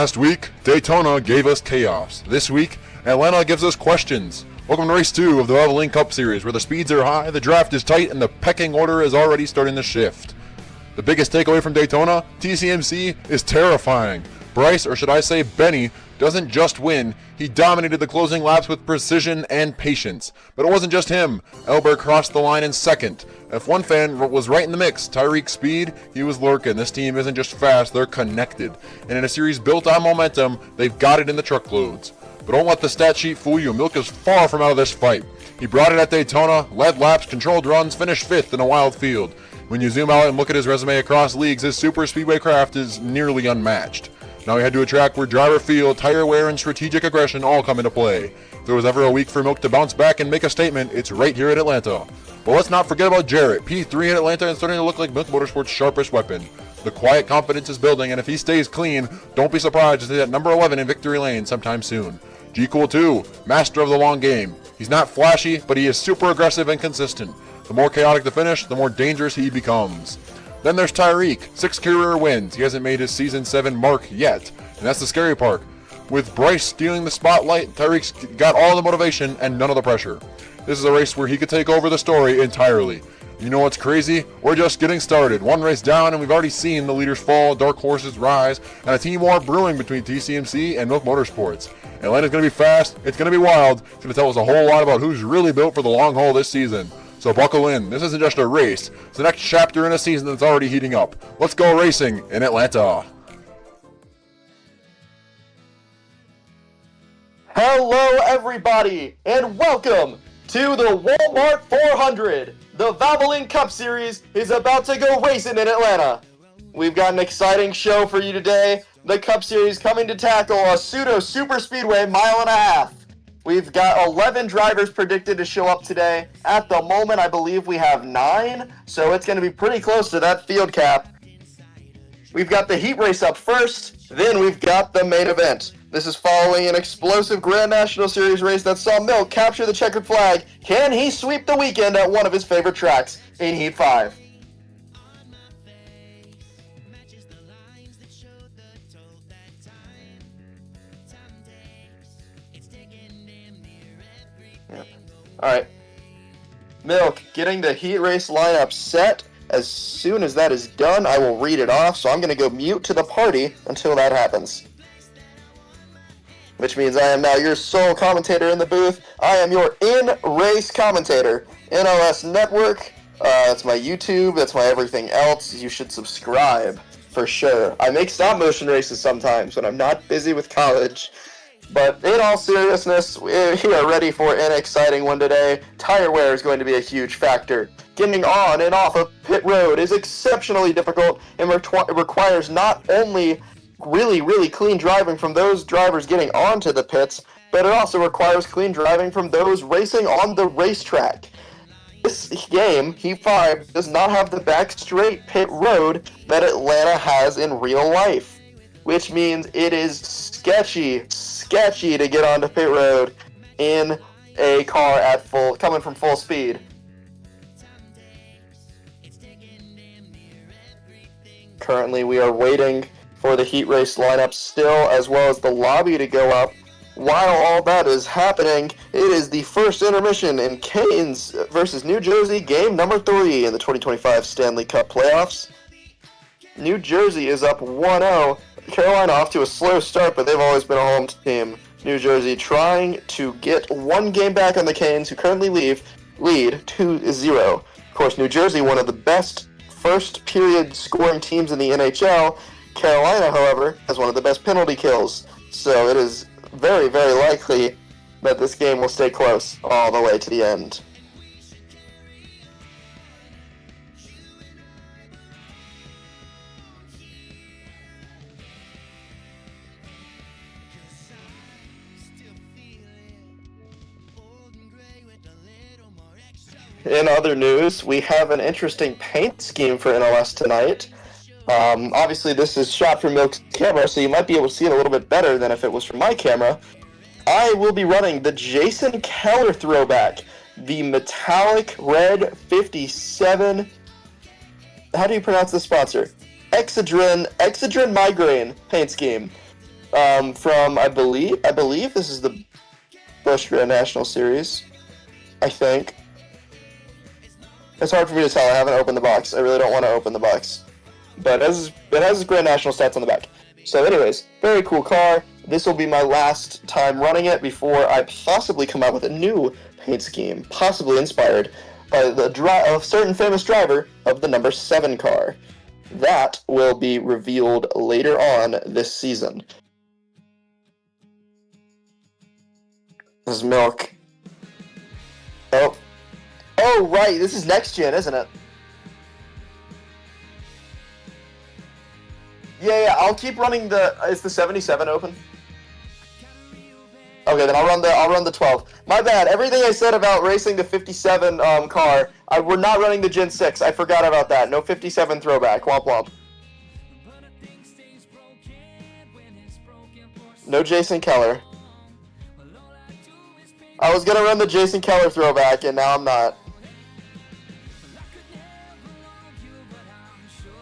Last week, Daytona gave us chaos. This week, Atlanta gives us questions. Welcome to Race 2 of the Valvoline Cup Series, where the speeds are high, the draft is tight, and the pecking order is already starting to shift. The biggest takeaway from Daytona, TCMC is terrifying. Bryce, or should I say Benny, doesn't just win, he dominated the closing laps with precision and patience. But it wasn't just him. Elber crossed the line in second. If one fan was right in the mix, Tyreek Speed, he was lurking. This team isn't just fast, they're connected. And in a series built on momentum, they've got it in the truckloads. But don't let the stat sheet fool you. Milk is far from out of this fight. He brought it at Daytona, led laps, controlled runs, finished fifth in a wild field. When you zoom out and look at his resume across leagues, his super speedway craft is nearly unmatched. Now he head to a track where driver feel, tire wear, and strategic aggression all come into play. If there was ever a week for Milk to bounce back and make a statement, it's right here at Atlanta. But let's not forget about Jarrett. P3 at Atlanta is starting to look like Milk Motorsports' sharpest weapon. The quiet confidence is building, and if he stays clean, don't be surprised to see that number 11 in victory lane sometime soon. G-Cool 2, master of the long game. He's not flashy, but he is super aggressive and consistent. The more chaotic the finish, the more dangerous he becomes. Then there's Tyreek, 6 career wins. He hasn't made his season 7 mark yet, and that's the scary part. With Bryce stealing the spotlight, Tyreek's got all the motivation and none of the pressure. This is a race where he could take over the story entirely. You know what's crazy? We're just getting started. One race down and we've already seen the leaders fall, dark horses rise, and a team war brewing between TCMC and Milk Motorsports. Atlanta's going to be fast, it's going to be wild, it's going to tell us a whole lot about who's really built for the long haul this season. So buckle in, this isn't just a race, it's the next chapter in a season that's already heating up. Let's go racing in Atlanta. Hello everybody, and welcome to the Walmart 400. The Valvoline Cup Series is about to go racing in Atlanta. We've got an exciting show for you today. The Cup Series coming to tackle a pseudo super speedway mile and a half. We've got 11 drivers predicted to show up today. At the moment, I believe we have 9, so it's going to be pretty close to that field cap. We've got the heat race up first, then we've got the main event. This is following an explosive Grand National Series race that saw Milk capture the checkered flag. Can he sweep the weekend at one of his favorite tracks in Heat 5? Alright. Milk, getting the heat race lineup set. As soon as that is done, I will read it off, so I'm going to go mute to the party until that happens. Which means I am now your sole commentator in the booth. I am your in-race commentator. NLS Network, that's my YouTube, that's my everything else. You should subscribe, for sure. I make stop motion races sometimes when I'm not busy with college. But in all seriousness, we are ready for an exciting one today. Tire wear is going to be a huge factor. Getting on and off of pit road is exceptionally difficult and requires not only really clean driving from those drivers getting onto the pits, but it also requires clean driving from those racing on the racetrack. This game, Heat 5, does not have the back straight pit road that Atlanta has in real life, which means it is sketchy to get onto pit road in a car at coming from full speed. Currently, we are waiting for the heat race lineup still, as well as the lobby to go up. While all that is happening, it is the first intermission in Canes versus New Jersey game number 3 in the 2025 Stanley Cup playoffs. New Jersey is up 1-0. Carolina off to a slow start, but they've always been a home team. New Jersey trying to get one game back on the Canes, who currently lead 2-0. Of course, New Jersey, one of the best first period scoring teams in the NHL. Carolina, however, has one of the best penalty kills, so it is very likely that this game will stay close all the way to the end. In other news, we have an interesting paint scheme for NLS tonight. Obviously, this is shot from Milk's camera, so you might be able to see it a little bit better than if it was from my camera. I will be running the Jason Keller throwback, the metallic red 57. How do you pronounce the sponsor? Excedrin Migraine paint scheme. From I believe this is the Busch Grand National Series. I think. It's hard for me to tell. I haven't opened the box. I really don't want to open the box. But it has Grand National stats on the back. So anyways, very cool car. This will be my last time running it before I possibly come out with a new paint scheme, possibly inspired by a certain famous driver of the number 7 car. That will be revealed later on this season. This is milk. Oh, right. This is next gen, isn't it? Yeah. I'll keep running is the 77 open? Okay, then I'll run the 12. My bad. Everything I said about racing the 57 car, we're not running the Gen 6. I forgot about that. No 57 throwback. Womp womp. No Jason Keller. I was gonna run the Jason Keller throwback, and now I'm not.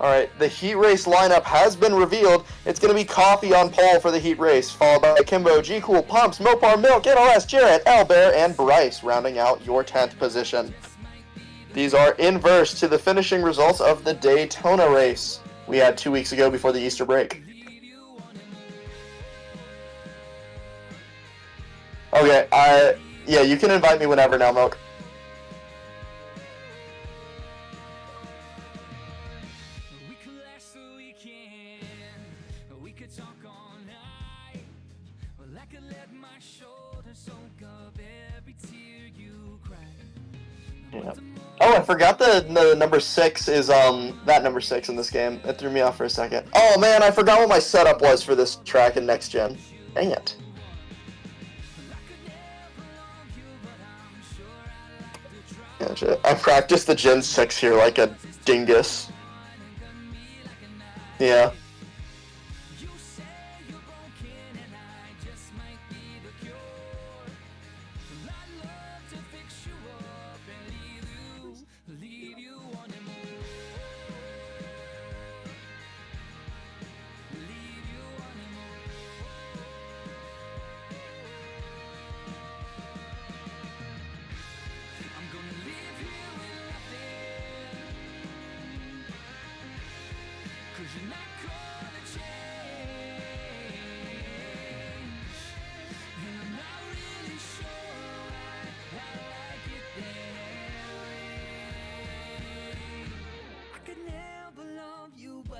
Alright, the heat race lineup has been revealed. It's going to be Coffee on pole for the heat race, followed by Kimbo, G-Cool, Pumps, Mopar, Milk, NLS, Jarrett, Albert, and Bryce, rounding out your 10th position. These are inverse to the finishing results of the Daytona race we had 2 weeks ago before the Easter break. Okay, yeah, you can invite me whenever now, Milk. Yeah. Oh, I forgot the number 6 is that number 6 in this game. It threw me off for a second. Oh man, I forgot what my setup was for this track in next gen. Dang it. Gotcha. I practiced the Gen 6 here like a dingus. Yeah.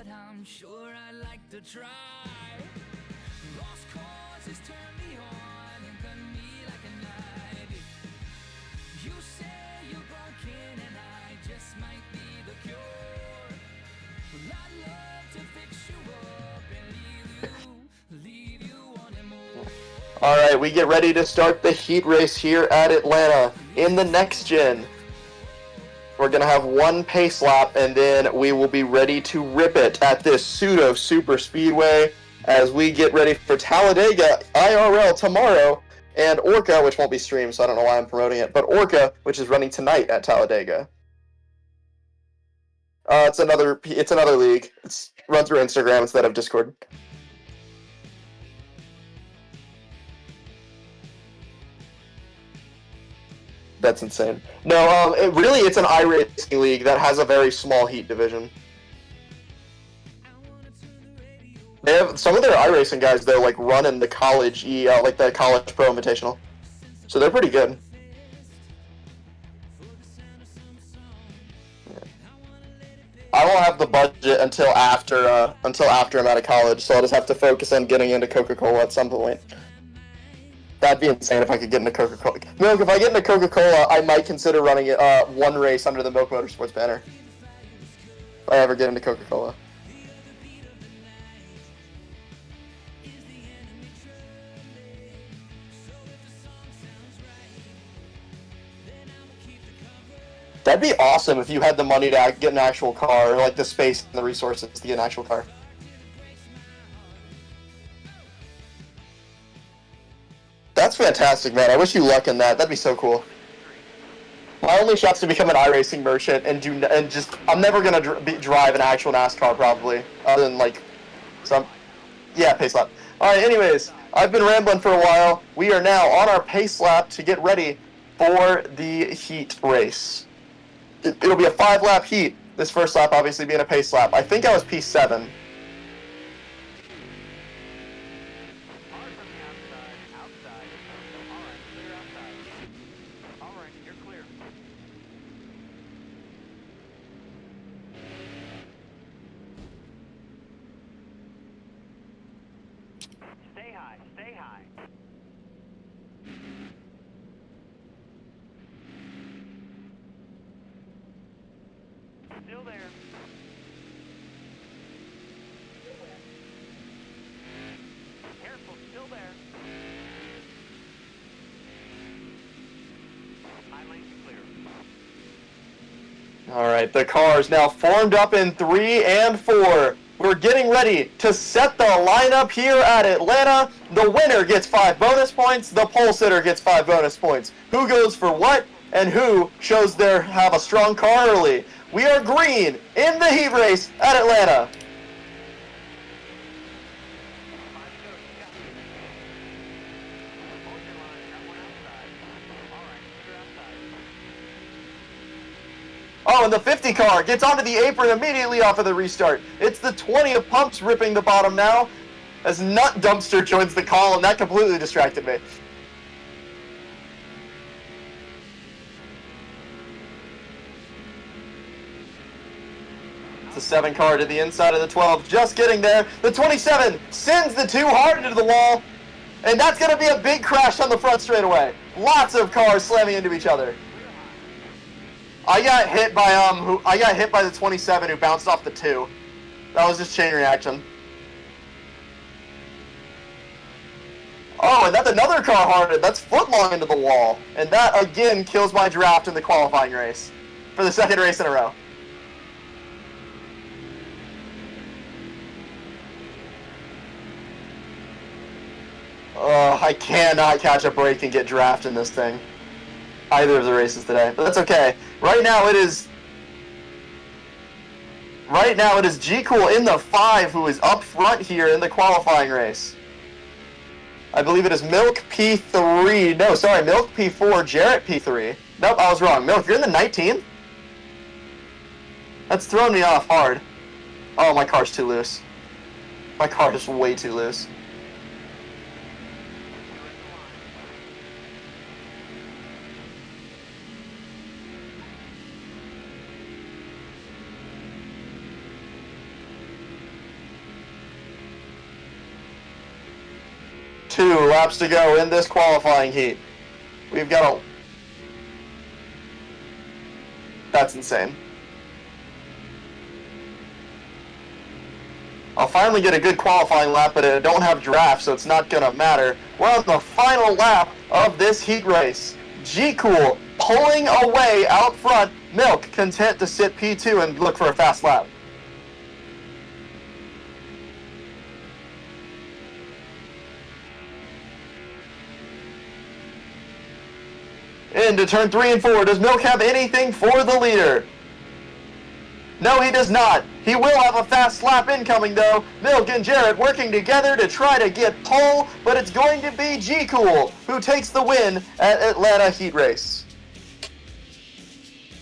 I'm sure I'd like to try. Lost causes turn me on and cut me like a knife. You say you're broken and I just might be the cure. Well, I'd love to fix you up and leave you wanting more. Alright, we get ready to start the heat race here at Atlanta in the next gen. We're going to have one pace lap, and then we will be ready to rip it at this pseudo super speedway as we get ready for Talladega IRL tomorrow, and Orca, which won't be streamed, so I don't know why I'm promoting it, but Orca, which is running tonight at Talladega. It's another league. It's run through Instagram instead of Discord. That's insane. No, it's an iRacing league that has a very small heat division. They have some of their iRacing guys though, like running the college like the college pro invitational, so they're pretty good. Yeah. I won't have the budget until after I'm out of college, so I'll just have to focus on getting into Coca-Cola at some point. That'd be insane if I could get into Coca-Cola. Milk, if I get into Coca-Cola, I might consider running it one race under the Milk Motorsports banner. If I ever get into Coca-Cola. That'd be awesome if you had the money to get an actual car, or like the space and the resources to get an actual car. That's fantastic, man. I wish you luck in that. That'd be so cool. My only shot's to become an iRacing merchant and just I'm never gonna drive an actual NASCAR probably, other than like some, yeah, pace lap. All right, anyways, I've been rambling for a while. We are now on our pace lap to get ready for the heat race. It'll be a 5-lap heat. This first lap obviously being a pace lap. I think I was P7. Stay high. Still there. Careful, still there. My lane's clear. All right, the cars now formed up in 3 and 4. We're getting ready to set the lineup here at Atlanta. The winner gets 5 bonus points. The pole sitter gets 5 bonus points. Who goes for what and who shows they have a strong car early. We are green in the heat race at Atlanta. Oh, and the 50 car gets onto the apron immediately off of the restart. It's the 20 of pumps ripping the bottom now as Nut Dumpster joins the call, and that completely distracted me. It's the 7 car to the inside of the 12, just getting there. The 27 sends the 2 hard into the wall, and that's going to be a big crash on the front straightaway. Lots of cars slamming into each other. I got hit by the 27 who bounced off the 2. That was just chain reaction. Oh, and that's another car harded. That's foot long into the wall. And that again kills my draft in the qualifying race for the 2nd race in a row. I cannot catch a break and get draft in this thing. Either of the races today, but that's okay. Right now it is G Cool in the 5 who is up front here in the qualifying race. I believe it is Milk P3. No, sorry, Milk P4, Jarrett P3. Nope, I was wrong. Milk, you're in the 19th? That's throwing me off hard. Oh, my car's too loose. My car is way too loose. Two laps to go in this qualifying heat. We've got a... That's insane. I'll finally get a good qualifying lap, but I don't have draft, so it's not gonna matter. We're on the final lap of this heat race. G-Cool pulling away out front. Milk content to sit P2 and look for a fast lap. Into turn 3 and 4. Does Milk have anything for the leader? No, he does not. He will have a fast lap incoming, though. Milk and Jarrett working together to try to get pole, but it's going to be G-Cool who takes the win at Atlanta Heat Race.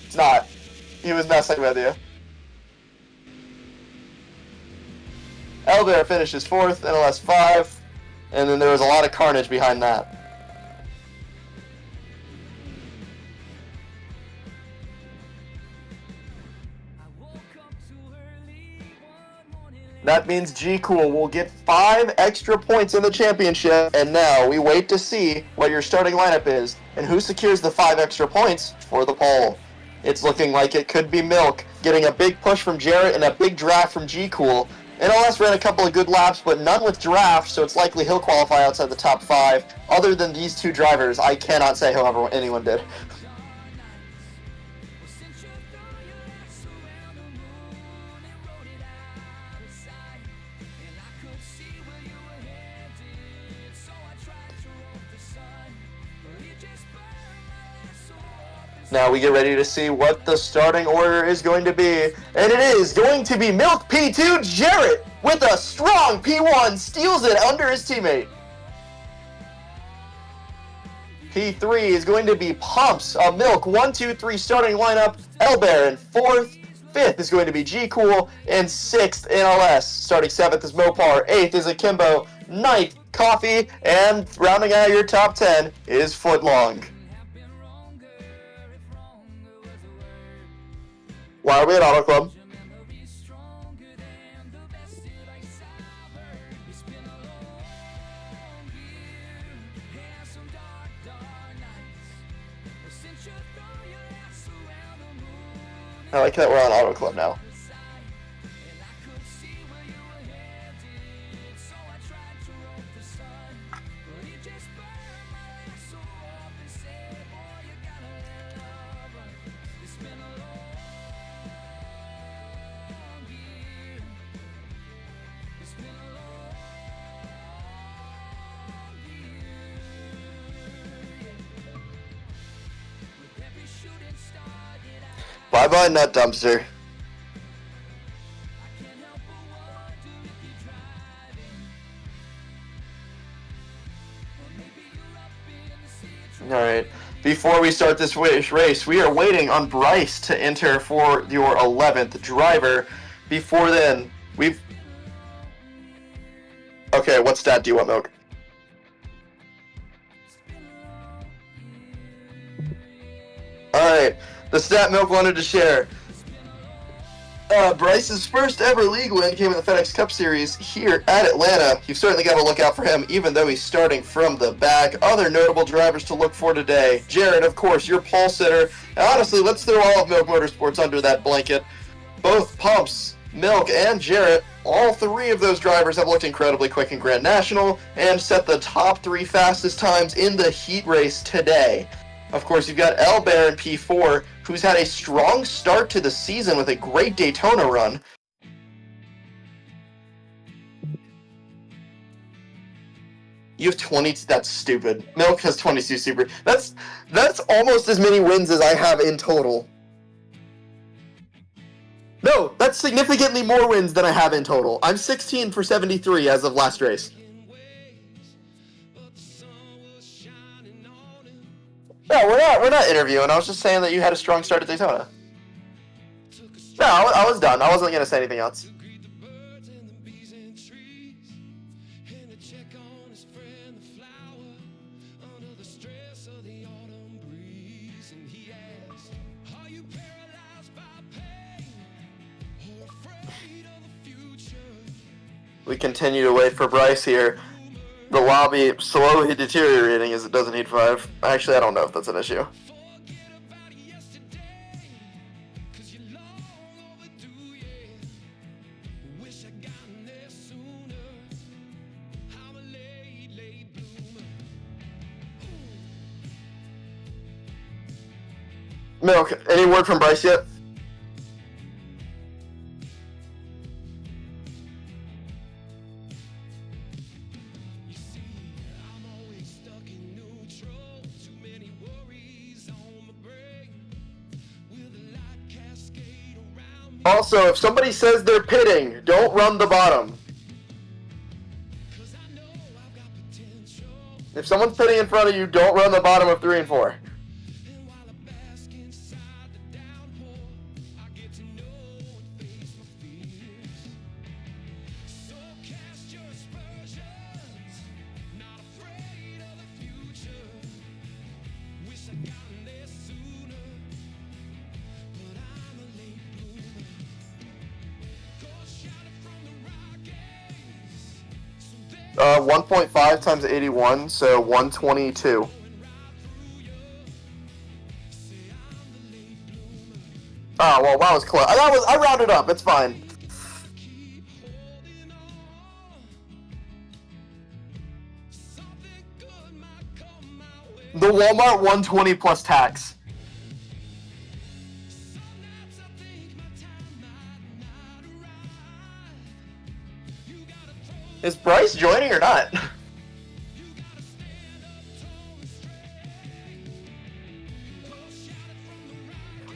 It's not. He was messing with you. Elder finishes 4th, NLS 5, and then there was a lot of carnage behind that. That means G-Cool will get 5 extra points in the championship, and now we wait to see what your starting lineup is, and who secures the 5 extra points for the pole. It's looking like it could be Milk, getting a big push from Jarrett and a big draft from G-Cool. NLS ran a couple of good laps, but none with draft, so it's likely he'll qualify outside the top 5. Other than these 2 drivers, I cannot say however anyone did. Now we get ready to see what the starting order is going to be. And it is going to be Milk P2, Jarrett with a strong P1, steals it under his teammate. P3 is going to be Pumps, Milk, 1, 2, 3 starting lineup, Elbear in 4th, 5th is going to be G Cool, and 6th in LS. Starting 7th is Mopar, 8th is Akimbo, 9th Coffee, and rounding out your top 10 is Footlong. Why are we at Auto Club? I like that we're on Auto Club now. Bye-bye, Nut Dumpster. Alright, before we start this race, we are waiting on Bryce to enter for your 11th driver. Before then, we've... Okay, what stat do you want, Milk? Alright, the stat Milk wanted to share. Bryce's first ever league win came in the FedEx Cup Series here at Atlanta. You've certainly got to look out for him, even though he's starting from the back. Other notable drivers to look for today. Jared, of course, your pole sitter. And honestly, let's throw all of Milk Motorsports under that blanket. Both Pumps, Milk, and Jarrett, all three of those drivers have looked incredibly quick in Grand National and set the top 3 fastest times in the heat race today. Of course, you've got Elbear in P4, who's had a strong start to the season with a great Daytona run. You have 20, that's stupid. Milk has 22 super. That's almost as many wins as I have in total. No, that's significantly more wins than I have in total. I'm 16 for 73 as of last race. No, we're not interviewing. I was just saying that you had a strong start at Daytona. No, I was done. I wasn't going to say anything else. We continue to wait for Bryce here. The lobby slowly deteriorating as it doesn't need 5. Actually, I don't know if that's an issue. Milk, any word from Bryce yet? Also, if somebody says they're pitting, don't run the bottom. If someone's pitting in front of you, don't run the bottom of 3 and 4. Uh, 1.5 times 81, so 122. Oh, well, that was close. I rounded up. It's fine. The Walmart 120 plus tax. Is Bryce joining or not?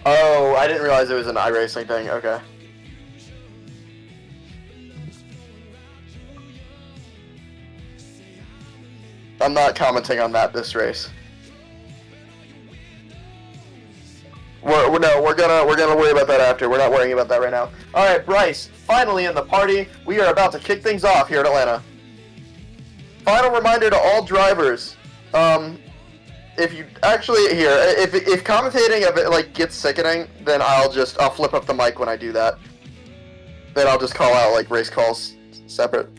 Oh, I didn't realize it was an iRacing thing. Okay. I'm not commenting on that this race. We're gonna worry about that after. We're not worrying about that right now. All right, Bryce. Finally in the party, we are about to kick things off here at Atlanta. Final reminder to all drivers. If you actually here, if commentating of it like gets sickening, then I'll flip up the mic when I do that. Then I'll just call out like race calls separate.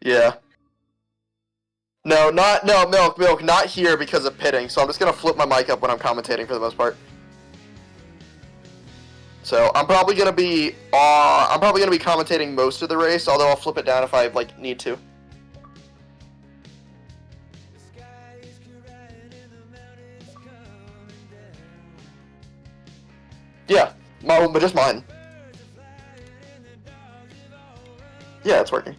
Yeah. No, Milk, not here because of pitting. So I'm just gonna flip my mic up when I'm commentating for the most part. So I'm probably gonna be commentating most of the race, although I'll flip it down if I like need to. Yeah, but just mine. Yeah, it's working.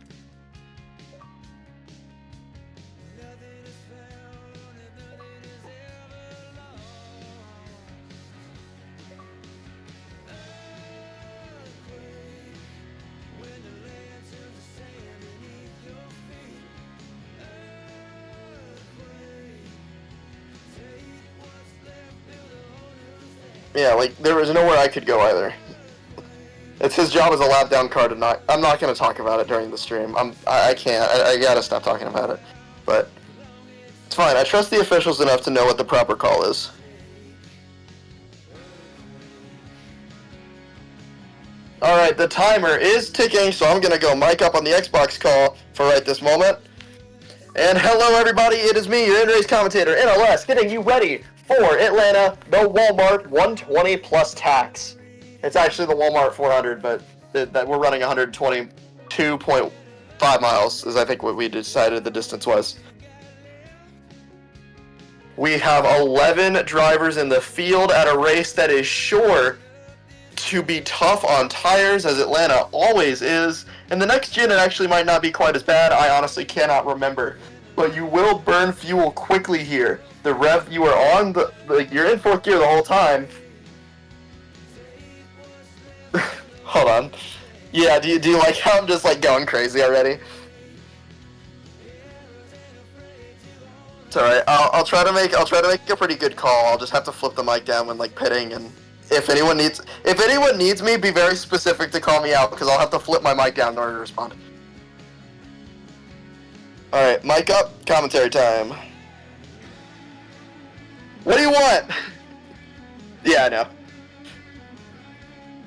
Yeah, like, there was nowhere I could go either. It's his job as a lap down car to not... I'm not going to talk about it during the stream. I can't. I gotta stop talking about it. But it's fine. I trust the officials enough to know what the proper call is. Alright, the timer is ticking, so I'm going to go mic up on the Xbox call for right this moment. And hello everybody, it is me, your in-race commentator, NLS, getting you ready for Atlanta, the Walmart 120 plus tax. It's actually the Walmart 400, but that we're running 122.5 miles, is I think what we decided the distance was. We have 11 drivers in the field at a race that is sure to be tough on tires, as Atlanta always is. And the next gen, it actually might not be quite as bad. I honestly cannot remember. But you will burn fuel quickly here. The rev you are on, you're in fourth gear the whole time. Hold on. Yeah, do you like how I'm just like going crazy already? It's alright. I'll try to make a pretty good call. I'll just have to flip the mic down when like pitting, and if anyone needs me, be very specific to call me out because I'll have to flip my mic down in order to respond. Alright, mic up, commentary time. What do you want? Yeah, I know.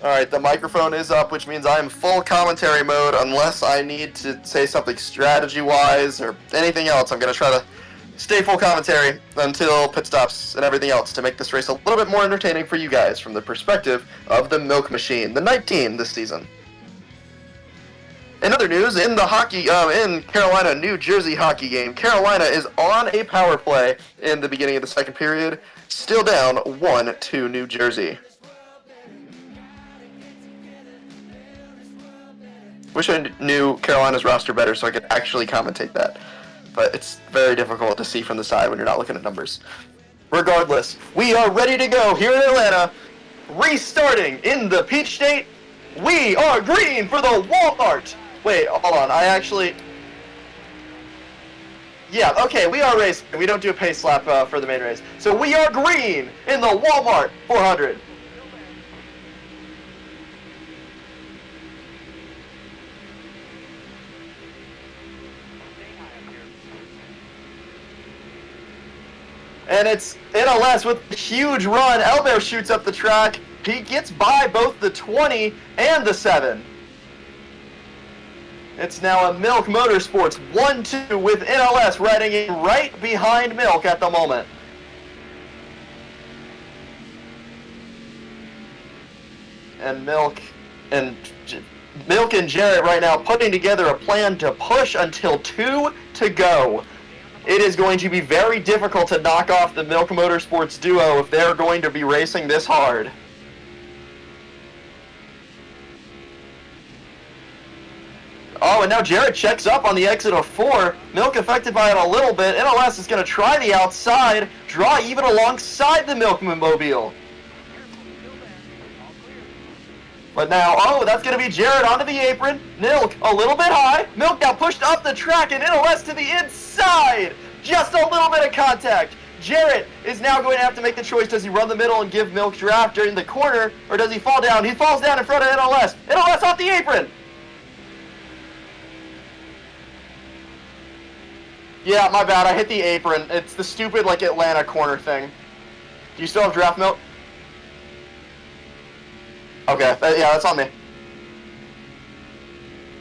Alright, the microphone is up, which means I am full commentary mode unless I need to say something strategy-wise or anything else. I'm going to try to stay full commentary until pit stops and everything else to make this race a little bit more entertaining for you guys from the perspective of the Milk Machine, the 19 this season. In other news, in the in Carolina, New Jersey hockey game, Carolina is on a power play in the beginning of the second period, still down 1-2 New Jersey. Wish I knew Carolina's roster better so I could actually commentate that, but it's very difficult to see from the side when you're not looking at numbers. Regardless, we are ready to go here in Atlanta, restarting in the Peach State. We are green for the Walmart. Wait, hold on. Yeah, okay, we are racing. We don't do a pace lap for the main race. So we are green in the Walmart 400. And it's NLS with a huge run. Elbear shoots up the track. He gets by both the 20 and the 7. It's now a Milk Motorsports 1-2 with NLS riding in right behind Milk at the moment. And Milk and Jarrett right now putting together a plan to push until 2 to go. It is going to be very difficult to knock off the Milk Motorsports duo if they're going to be racing this hard. Oh, and now Jarrett checks up on the exit of 4. Milk affected by it a little bit. NLS is going to try the outside, draw even alongside the Milkman Mobile. But now, oh, that's going to be Jared onto the apron. Milk a little bit high. Milk now pushed up the track and NLS to the inside. Just a little bit of contact. Jarrett is now going to have to make the choice. Does he run the middle and give Milk draft during the corner, or does he fall down? He falls down in front of NLS. NLS off the apron. Yeah, my bad. I hit the apron. It's the stupid, like, Atlanta corner thing. Do you still have draft, Milk? Okay, yeah, that's on me.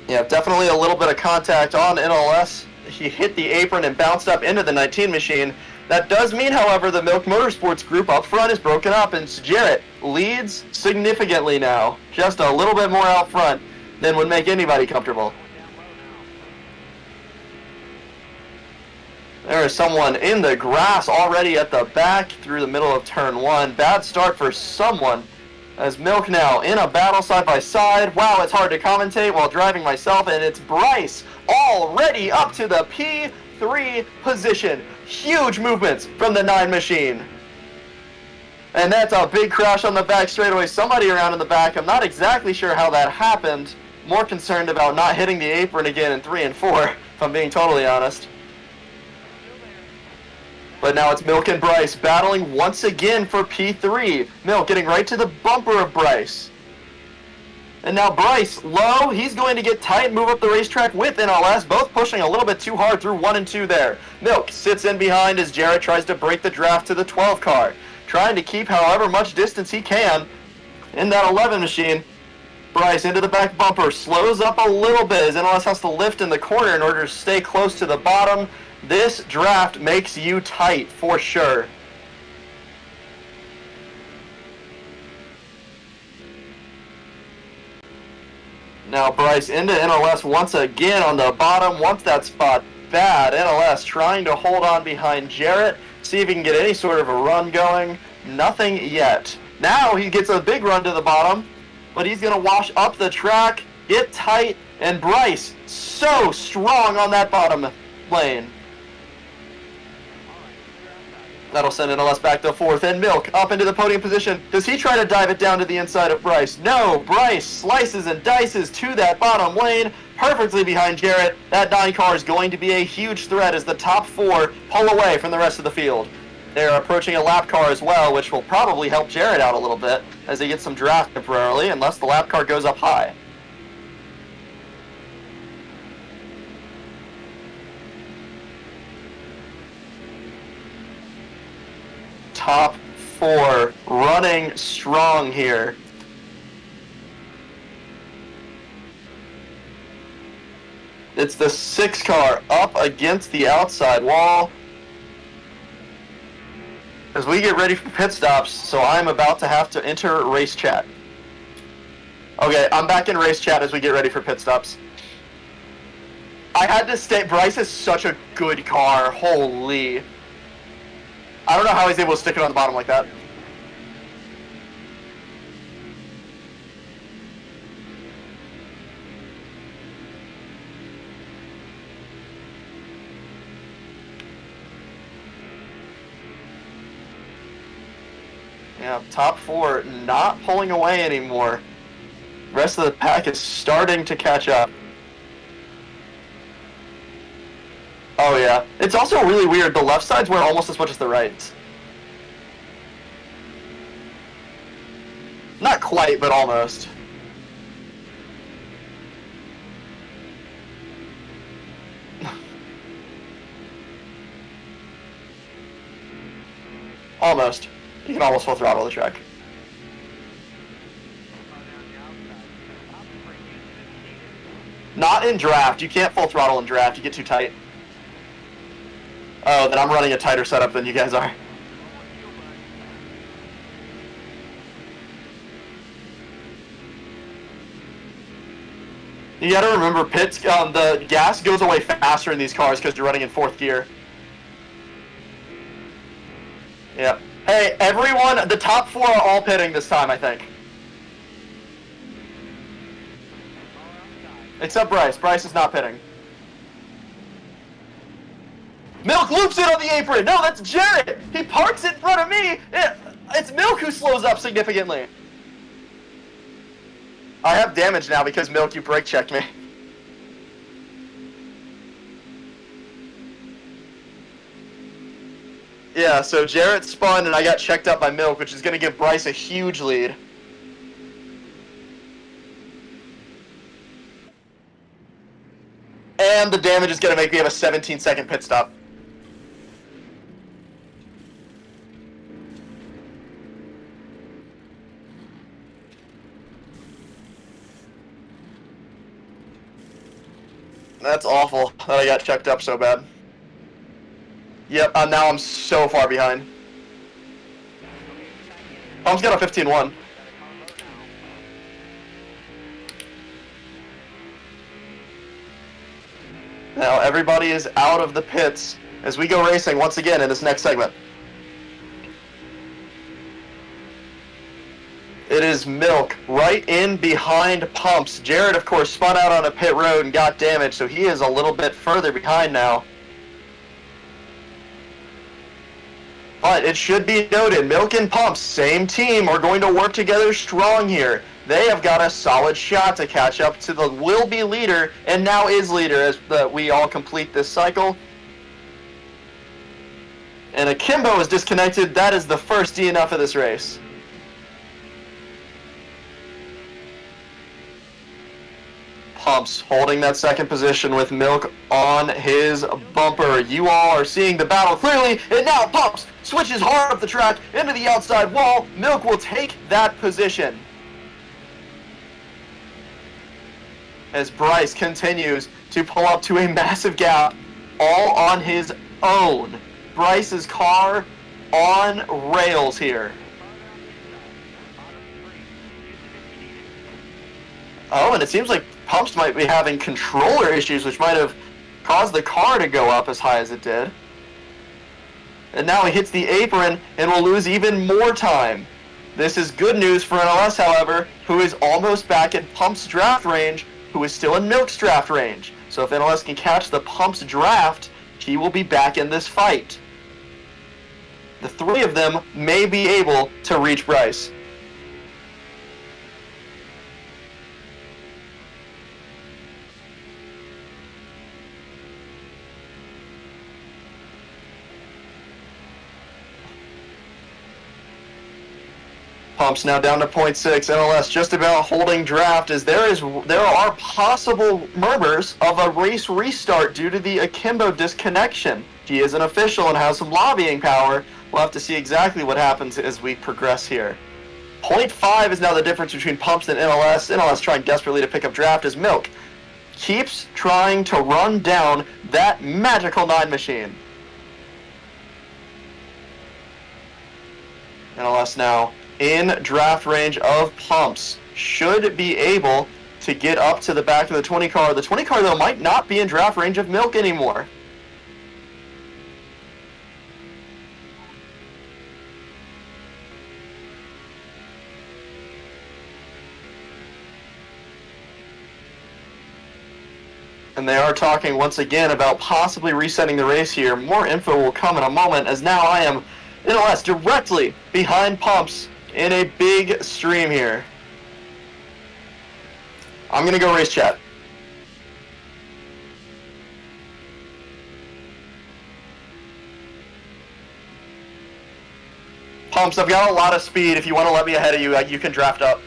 Yeah, definitely a little bit of contact on NLS. He hit the apron and bounced up into the 19 machine. That does mean, however, the Milk Motorsports group up front is broken up, and Jarrett leads significantly now. Just a little bit more out front than would make anybody comfortable. There is someone in the grass already at the back through the middle of turn 1. Bad start for someone. As Milk now in a battle side by side. Wow, it's hard to commentate while driving myself, and it's Bryce already up to the P3 position. Huge movements from the 9 machine. And that's a big crash on the back straightaway. Somebody around in the back. I'm not exactly sure how that happened. More concerned about not hitting the apron again in 3 and 4, if I'm being totally honest. But now it's Milk and Bryce battling once again for P3. Milk getting right to the bumper of Bryce. And now Bryce, low, he's going to get tight and move up the racetrack with NLS, both pushing a little bit too hard through 1 and 2 there. Milk sits in behind as Jarrett tries to break the draft to the 12 car, trying to keep however much distance he can in that 11 machine. Bryce into the back bumper, slows up a little bit as NLS has to lift in the corner in order to stay close to the bottom. This draft makes you tight for sure. Now Bryce into NLS once again on the bottom. Wants that spot bad. NLS trying to hold on behind Jarrett. See if he can get any sort of a run going. Nothing yet. Now he gets a big run to the bottom, but he's going to wash up the track, get tight, and Bryce so strong on that bottom lane. That'll send NLS back to 4th, and Milk up into the podium position. Does he try to dive it down to the inside of Bryce? No, Bryce slices and dices to that bottom lane, perfectly behind Jarrett. That 9 car is going to be a huge threat as the top 4 pull away from the rest of the field. They're approaching a lap car as well, which will probably help Jarrett out a little bit as he gets some draft temporarily, unless the lap car goes up high. Top 4 running strong here. It's the 6 car up against the outside wall as we get ready for pit stops, so I'm about to have to enter race chat. Okay, I'm back in race chat as we get ready for pit stops. I had to stay. Bryce is such a good car. Holy. I don't know how he's able to stick it on the bottom like that. Yeah, top 4 not pulling away anymore. The rest of the pack is starting to catch up. Oh yeah. It's also really weird. The left sides wear almost as much as the right. Not quite, but almost. Almost. You can almost full throttle the track. Not in draft. You can't full throttle in draft. You get too tight. Oh, then I'm running a tighter setup than you guys are. You gotta remember, pits, the gas goes away faster in these cars because you're running in 4th gear. Yep. Hey, everyone, the top 4 are all pitting this time, I think. Except Bryce. Bryce is not pitting. Milk loops it on the apron. No, that's Jarrett. He parks in front of me. It's Milk who slows up significantly. I have damage now because Milk, you brake checked me. Yeah, so Jarrett spun and I got checked up by Milk, which is going to give Bryce a huge lead. And the damage is going to make me have a 17-second pit stop. That's awful that I got checked up so bad. Yep, now I'm so far behind. Pump's got a 15-1. Now everybody is out of the pits as we go racing once again in this next segment. It is Milk right in behind Pumps. Jared, of course, spun out on a pit road and got damaged, so he is a little bit further behind now. But it should be noted, Milk and Pumps, same team, are going to work together strong here. They have got a solid shot to catch up to the will-be leader, and now is leader as we all complete this cycle. And Akimbo is disconnected. That is the first DNF of this race. Pumps holding that second position with Milk on his bumper. You all are seeing the battle clearly, and now Pumps switches hard up the track into the outside wall. Milk will take that position. As Bryce continues to pull up to a massive gap all on his own. Bryce's car on rails here. Oh, and it seems like Pumps might be having controller issues, which might have caused the car to go up as high as it did. And now he hits the apron and will lose even more time. This is good news for NLS, however, who is almost back in Pumps' draft range, who is still in Milk's draft range. So if NLS can catch the Pumps draft, he will be back in this fight. The three of them may be able to reach Bryce. Pumps now down to 0.6. NLS just about holding draft as there are possible murmurs of a race restart due to the Akimbo disconnection. He is an official and has some lobbying power. We'll have to see exactly what happens as we progress here. 0.5 is now the difference between Pumps and NLS. NLS trying desperately to pick up draft as Milk keeps trying to run down that magical 9 machine. NLS now in draft range of Pumps, should be able to get up to the back of the 20 car. The 20 car, though, might not be in draft range of Milk anymore. And they are talking once again about possibly resetting the race here. More info will come in a moment, as now I am NLS directly behind Pumps in a big stream here. I'm gonna go race chat. Pumps, I've got a lot of speed. If you want to let me ahead of you, you can draft up.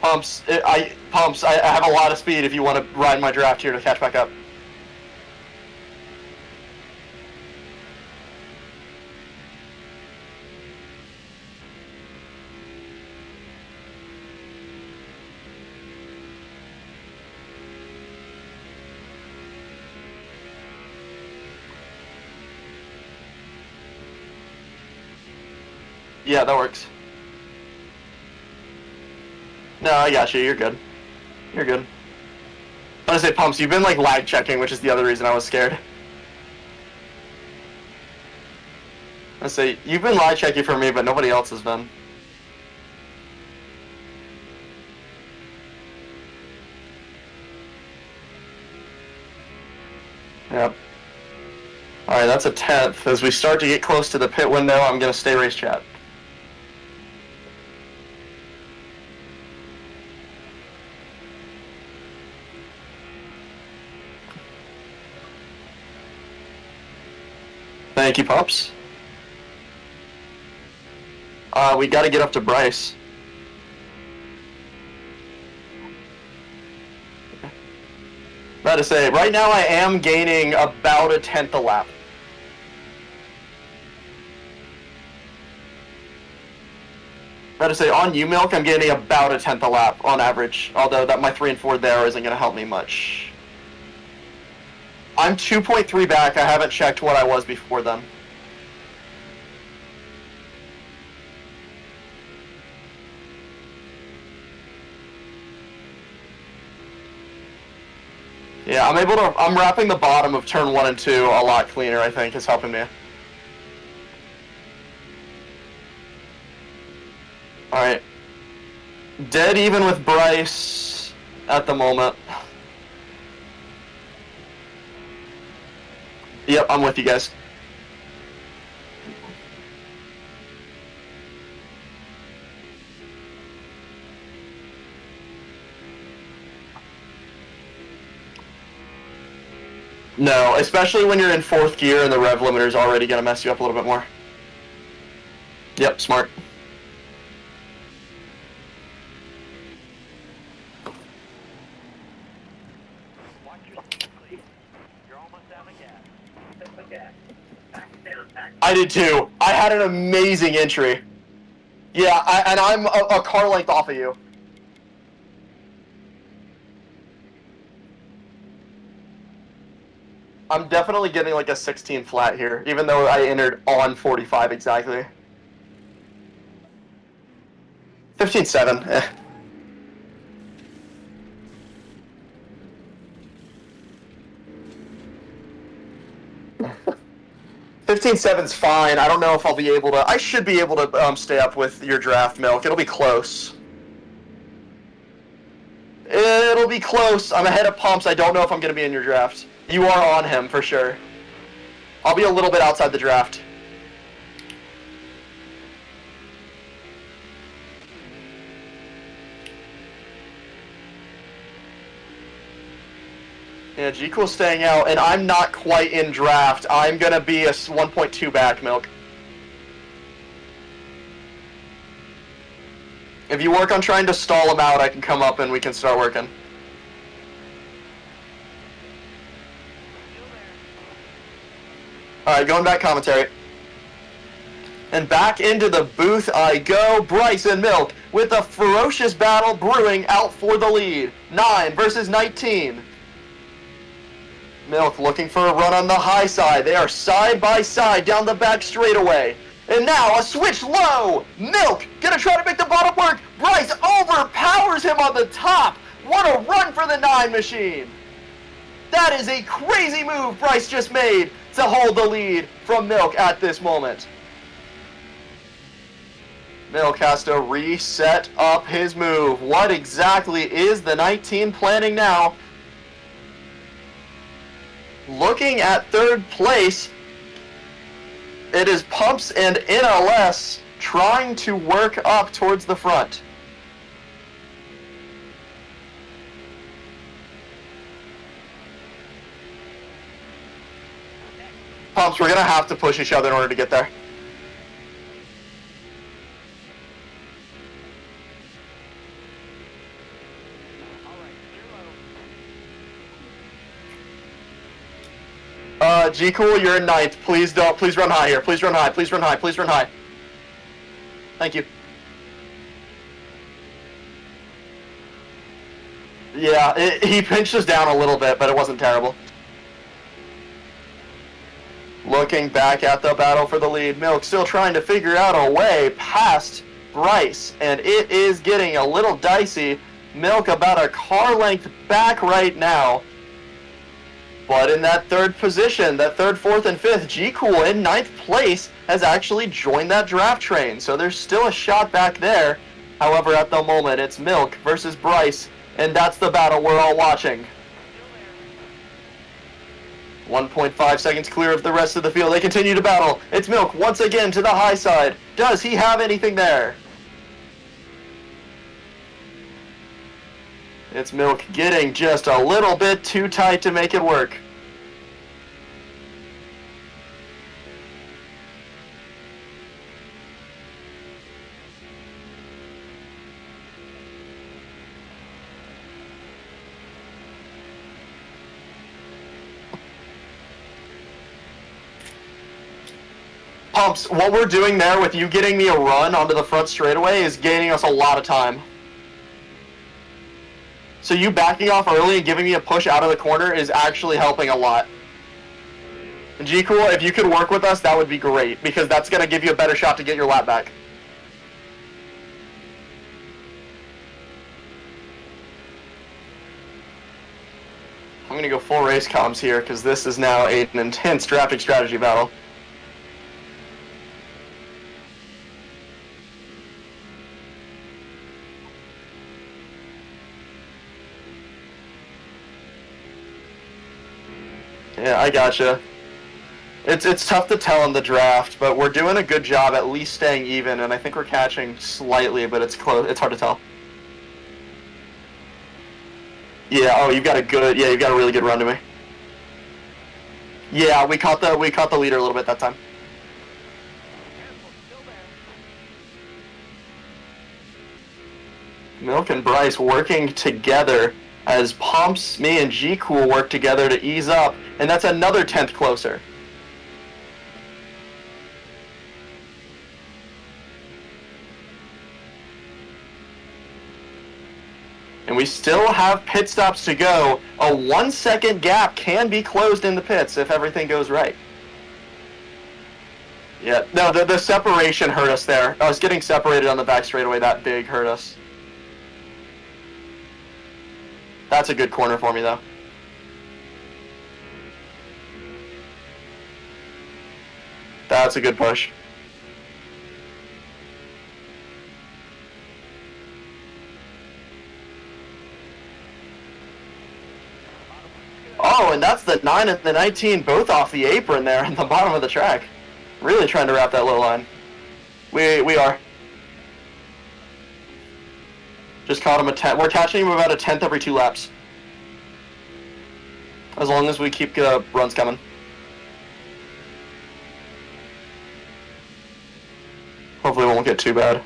Pumps, I have a lot of speed if you want to ride my draft here to catch back up. Yeah, that works. No, I got you. You're good. You're good. I want to say, Pumps, you've been like lag checking, which is the other reason I was scared. I say you've been lag checking for me, but nobody else has been. Yep. All right, that's a 10th. As we start to get close to the pit window, I'm going to stay race chat. Thank you, Pups. We got to get up to Bryce. About to say, right now I am gaining about a 10th a lap. About to say, on you, Milk, I'm getting about a 10th a lap on average, although that my 3 and 4 there isn't going to help me much. I'm 2.3 back. I haven't checked what I was before then. Yeah, I'm wrapping the bottom of turn 1 and 2 a lot cleaner, I think, is helping me. Alright. Dead even with Bryce at the moment. Yep, I'm with you guys. No, especially when you're in 4th gear and the rev limiter is already going to mess you up a little bit more. Yep, smart. Watch your speed, please. You're almost out of gas. I did too. I had an amazing entry. Yeah, and I'm a car length off of you. I'm definitely getting like a 16 flat here, even though I entered on 45 exactly. 15.7, eh. 15.7's fine. I don't know if I'll be able to. I should be able to stay up with your draft, Milk. It'll be close. It'll be close. I'm ahead of Pumps. I don't know if I'm going to be in your draft. You are on him for sure. I'll be a little bit outside the draft. Yeah, G-Cool's staying out, and I'm not quite in draft. I'm going to be a 1.2 back, Milk. If you work on trying to stall him out, I can come up and we can start working. Alright, going back commentary. And back into the booth I go. Bryce and Milk with a ferocious battle brewing out for the lead. 9 versus 19. Milk looking for a run on the high side. They are side by side down the back straightaway. And now a switch low. Milk gonna try to make the bottom work. Bryce overpowers him on the top. What a run for the 9 machine. That is a crazy move Bryce just made to hold the lead from Milk at this moment. Milk has to reset up his move. What exactly is the 19 planning now? Looking at 3rd place, it is Pumps and NLS trying to work up towards the front. Pumps, we're going to have to push each other in order to get there. G-Cool, you're in 9th. Please run high here. Please run high, please run high, please run high. Thank you. Yeah, he pinched us down a little bit, but it wasn't terrible. Looking back at the battle for the lead, Milk still trying to figure out a way past Bryce, and it is getting a little dicey. Milk about a car length back right now. But in that 3rd position, that 3rd, 4th, and 5th, G-Cool in 9th place has actually joined that draft train. So there's still a shot back there. However, at the moment, it's Milk versus Bryce, and that's the battle we're all watching. 1.5 seconds clear of the rest of the field. They continue to battle. It's Milk once again to the high side. Does he have anything there? It's Milk getting just a little bit too tight to make it work. Pumps, what we're doing there with you getting me a run onto the front straightaway is gaining us a lot of time. So you backing off early and giving me a push out of the corner is actually helping a lot. G-Cool, if you could work with us, that would be great, because that's going to give you a better shot to get your lap back. I'm going to go full race comms here, because this is now an intense drafting strategy battle. Yeah, I gotcha. It's tough to tell in the draft, but we're doing a good job at least staying even, and I think we're catching slightly, but it's close. It's hard to tell. Yeah. Oh, you've got a really good run to me. Yeah, we caught the leader a little bit that time. Milk and Bryce working together as Pumps, me, and G-Cool work together to ease up, and that's another 10th closer. And we still have pit stops to go. A 1 second gap can be closed in the pits if everything goes right. Yeah, no, the separation hurt us there. I was getting separated on the back straightaway, that big hurt us. That's a good corner for me, though. That's a good push. Oh, and that's the 9 and the 19 both off the apron there at the bottom of the track. Really trying to wrap that low line. We are. Just caught him a 10. We're catching him about a 10th every 2 laps. As long as we keep runs coming. Hopefully it won't get too bad.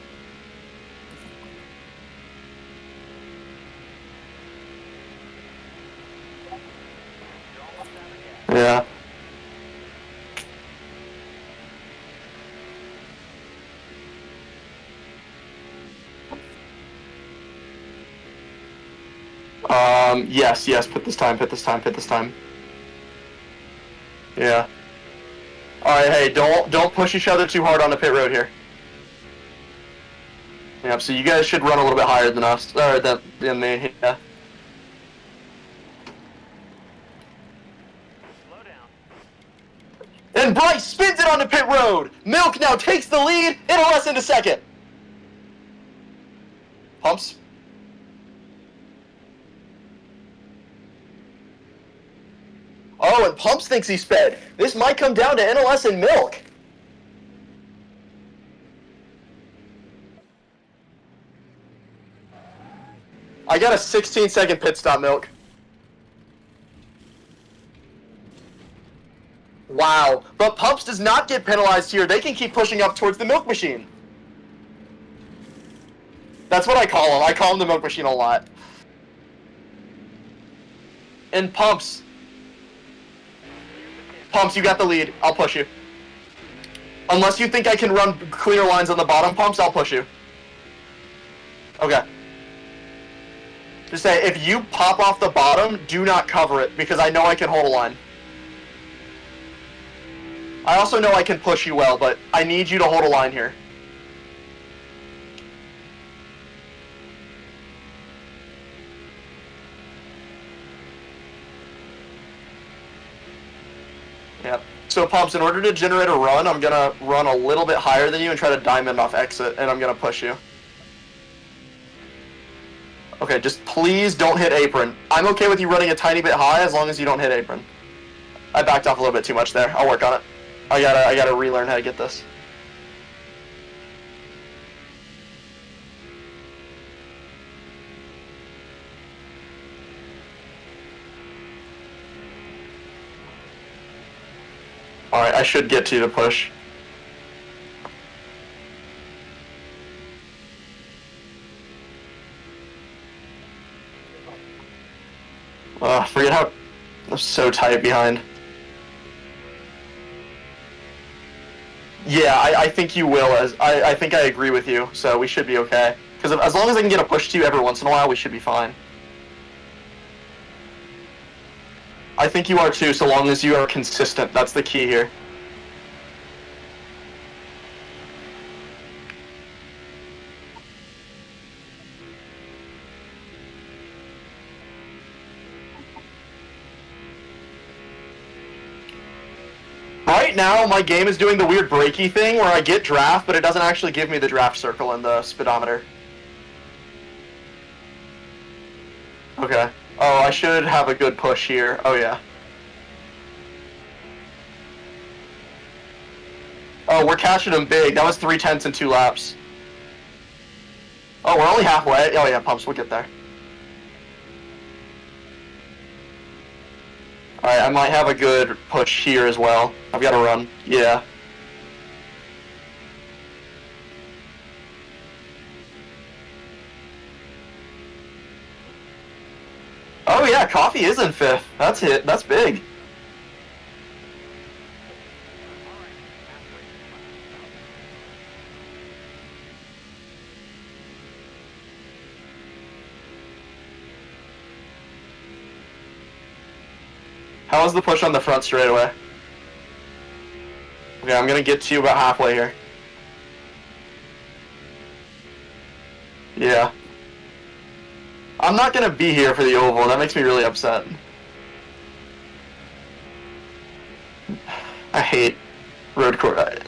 Yeah. Yes, pit this time. Yeah. Alright, hey, don't push each other too hard on the pit road here. Yep, so you guys should run a little bit higher than us, or than me, yeah. Slow down. And Bryce spins it on the pit road! Milk now takes the lead in a less than a second! Pumps. Oh, and Pumps thinks he sped. This might come down to NLS and Milk. I got a 16-second pit stop, Milk. Wow. But Pumps does not get penalized here. They can keep pushing up towards the milk machine. That's what I call him. I call him the milk machine a lot. And Pumps, you got the lead. I'll push you. Unless you think I can run clear lines on the bottom, Pumps, I'll push you. Okay. Just say, if you pop off the bottom, do not cover it, because I know I can hold a line. I also know I can push you well, but I need you to hold a line here. Yep. So Pumps, in order to generate a run, I'm gonna run a little bit higher than you and try to diamond off exit, and I'm gonna push you. Okay, just please don't hit apron. I'm okay with you running a tiny bit high as long as you don't hit apron. I backed off a little bit too much there. I'll work on it. I gotta relearn how to get this. Alright, I should get to the push. Forget how I'm so tight behind. Yeah, I think you will. I think I agree with you, so we should be okay. Because as long as I can get a push to you every once in a while, we should be fine. I think you are too, so long as you are consistent. That's the key here. Right now, my game is doing the weird breaky thing where I get draft, but it doesn't actually give me the draft circle in the speedometer. Okay. Oh, I should have a good push here. Oh, yeah. Oh, we're catching them big. That was 3/10 in 2 laps. Oh, we're only halfway. Oh, yeah, pumps. We'll get there. Alright, I might have a good push here as well. I've got to run. Yeah. Oh yeah, coffee is in 5th. That's it. That's big. How was the push on the front straightaway? Okay, I'm gonna get to you about halfway here. Yeah. I'm not gonna be here for the oval. That makes me really upset. I hate road course.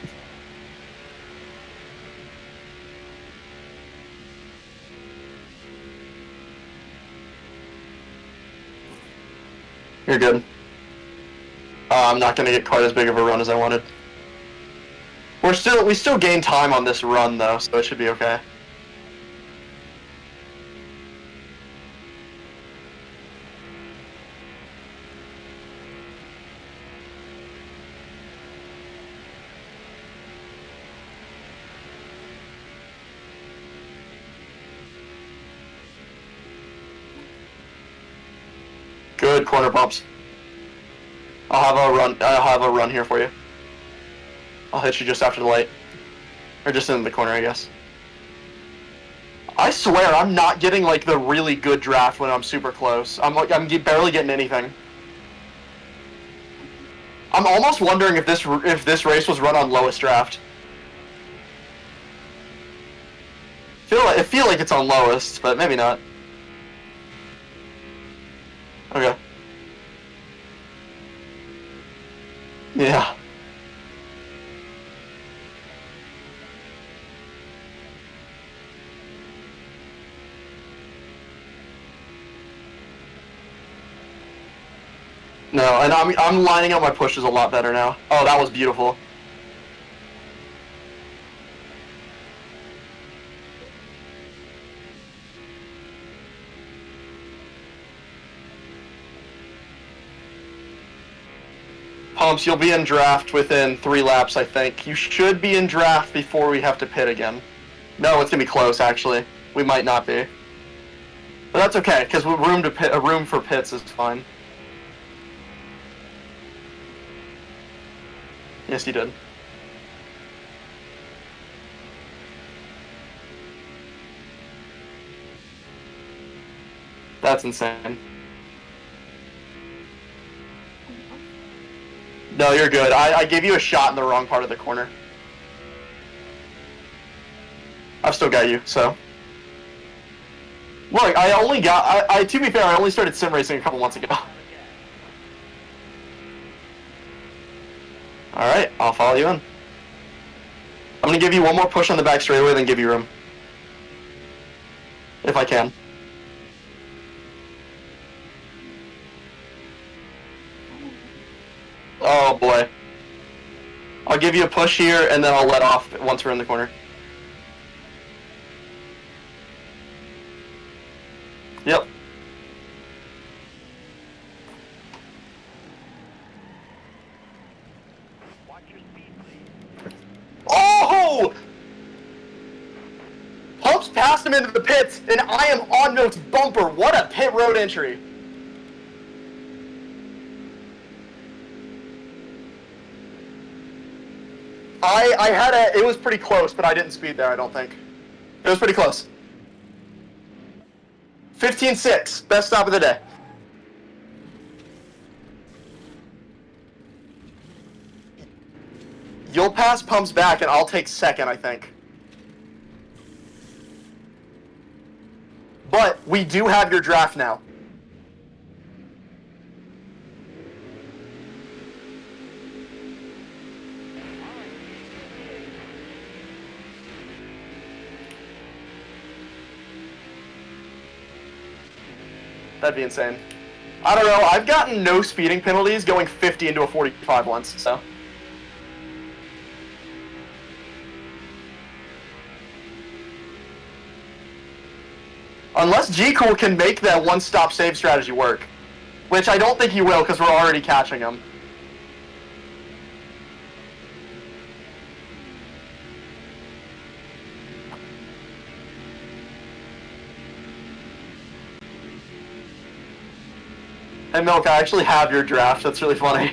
You're good. I'm not gonna get quite as big of a run as I wanted. We still gain time on this run though, so it should be okay. Good corner bumps. I'll have a run here for you. I'll hit you just after the light. Or just in the corner, I guess. I swear, I'm not getting, like, the really good draft when I'm super close. I'm barely getting anything. I'm almost wondering if this race was run on lowest draft. I feel like it's on lowest, but maybe not. Okay. Yeah. No, and I'm lining up my pushes a lot better now. Oh, that was beautiful. Pumps, you'll be in draft within 3 laps, I think. You should be in draft before we have to pit again. No, it's gonna be close, actually. We might not be. But that's okay, because room for pits is fine. Yes, you did. That's insane. No, you're good. I gave you a shot in the wrong part of the corner. I've still got you, so. Look, to be fair, I only started sim racing a couple months ago. Alright, I'll follow you in. I'm gonna give you one more push on the back straightaway, then give you room. If I can. boy. I'll give you a push here, and then I'll let off once we're in the corner. Yep. Watch your speed, please. Oh! Pumps passed him into the pits, and I am on Milk's bumper. What a pit road entry. I had it was pretty close, but I didn't speed there, I don't think. It was pretty close. 15.6, best stop of the day. You'll pass Pumps back, and I'll take second, I think. But we do have your draft now. That'd be insane. I don't know. I've gotten no speeding penalties going 50 into a 45 once, so. Unless G-Cool can make that one-stop save strategy work. Which I don't think he will, because we're already catching him. Hey Milk, I actually have your draft. That's really funny.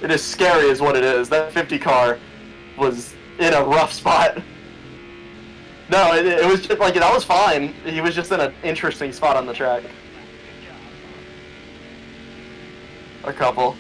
It is scary is what it is. That 50 car was in a rough spot. No, it was just like, that was fine. He was just in an interesting spot on the track. A couple.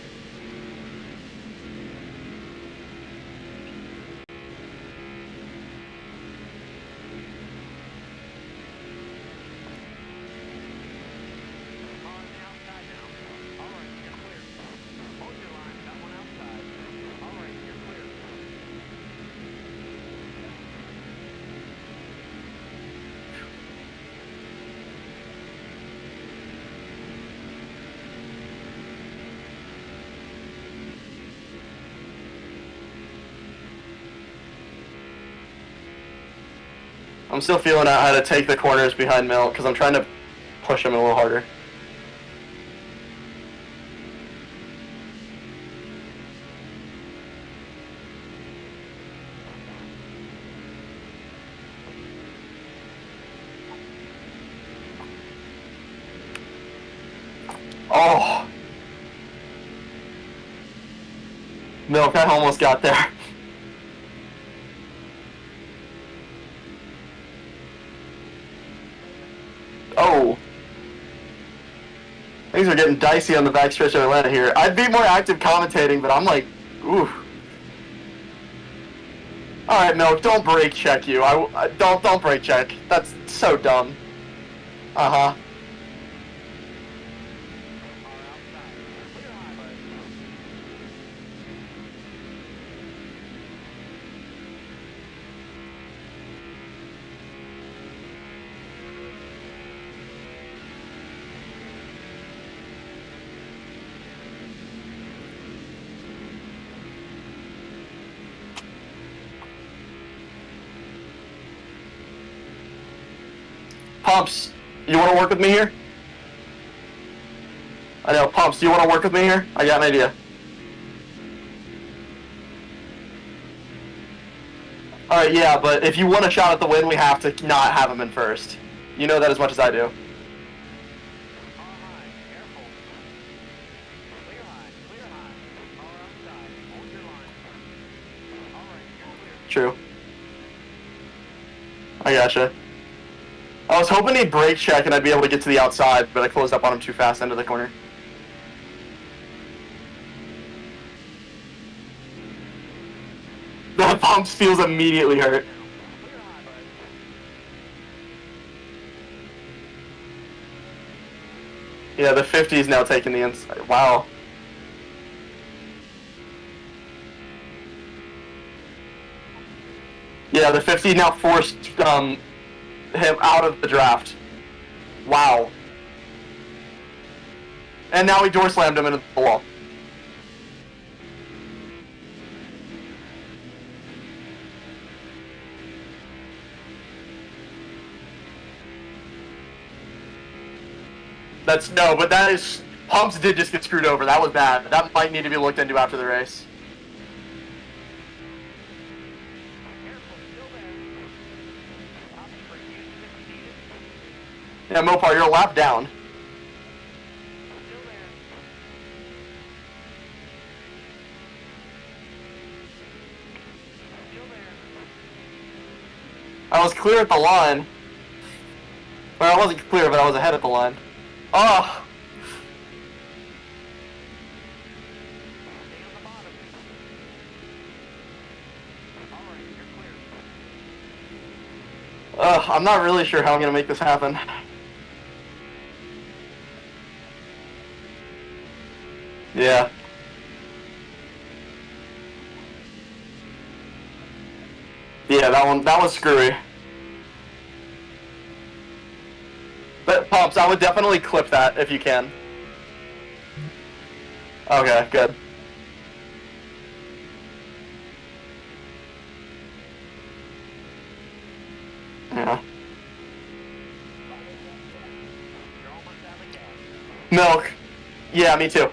I'm still feeling out how to take the corners behind Milk because I'm trying to push him a little harder. Oh! Milk, I almost got there. Oh. Things are getting dicey on the backstretch of Atlanta here. I'd be more active commentating, but I'm like, ooh. Alright, Milk, don't brake check you. Don't brake check. That's so dumb. Uh-huh. Pumps, you want to work with me here? I know, Pumps, do you want to work with me here? I got an idea. Alright, yeah, but if you want a shot at the win, we have to not have him in first. You know that as much as I do. True. I gotcha. I was hoping he'd brake check and I'd be able to get to the outside, but I closed up on him too fast into the corner. The Pumps feels immediately hurt. Yeah, the 50 is now taking the inside. Wow. Yeah, the 50 now forced him out of the draft. Wow. And now he door slammed him into the wall. But that is... Pumps did just get screwed over. That was bad. That might need to be looked into after the race. Yeah, Mopar, you're a lap down. I was clear at the line. Well, I wasn't clear, but I was ahead at the line. Oh! I'm not really sure how I'm gonna make this happen. Yeah. Yeah, that was screwy. But Pumps, I would definitely clip that if you can. Okay, good. Yeah. Milk. Yeah, me too.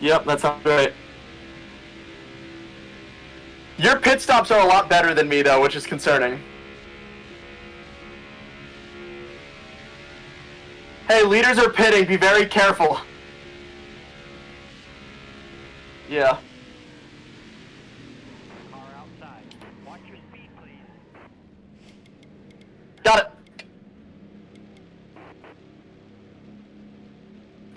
Yep, that sounds great. Your pit stops are a lot better than me, though, which is concerning. Hey, leaders are pitting. Be very careful. Yeah. Car outside. Watch your speed, please. Got it.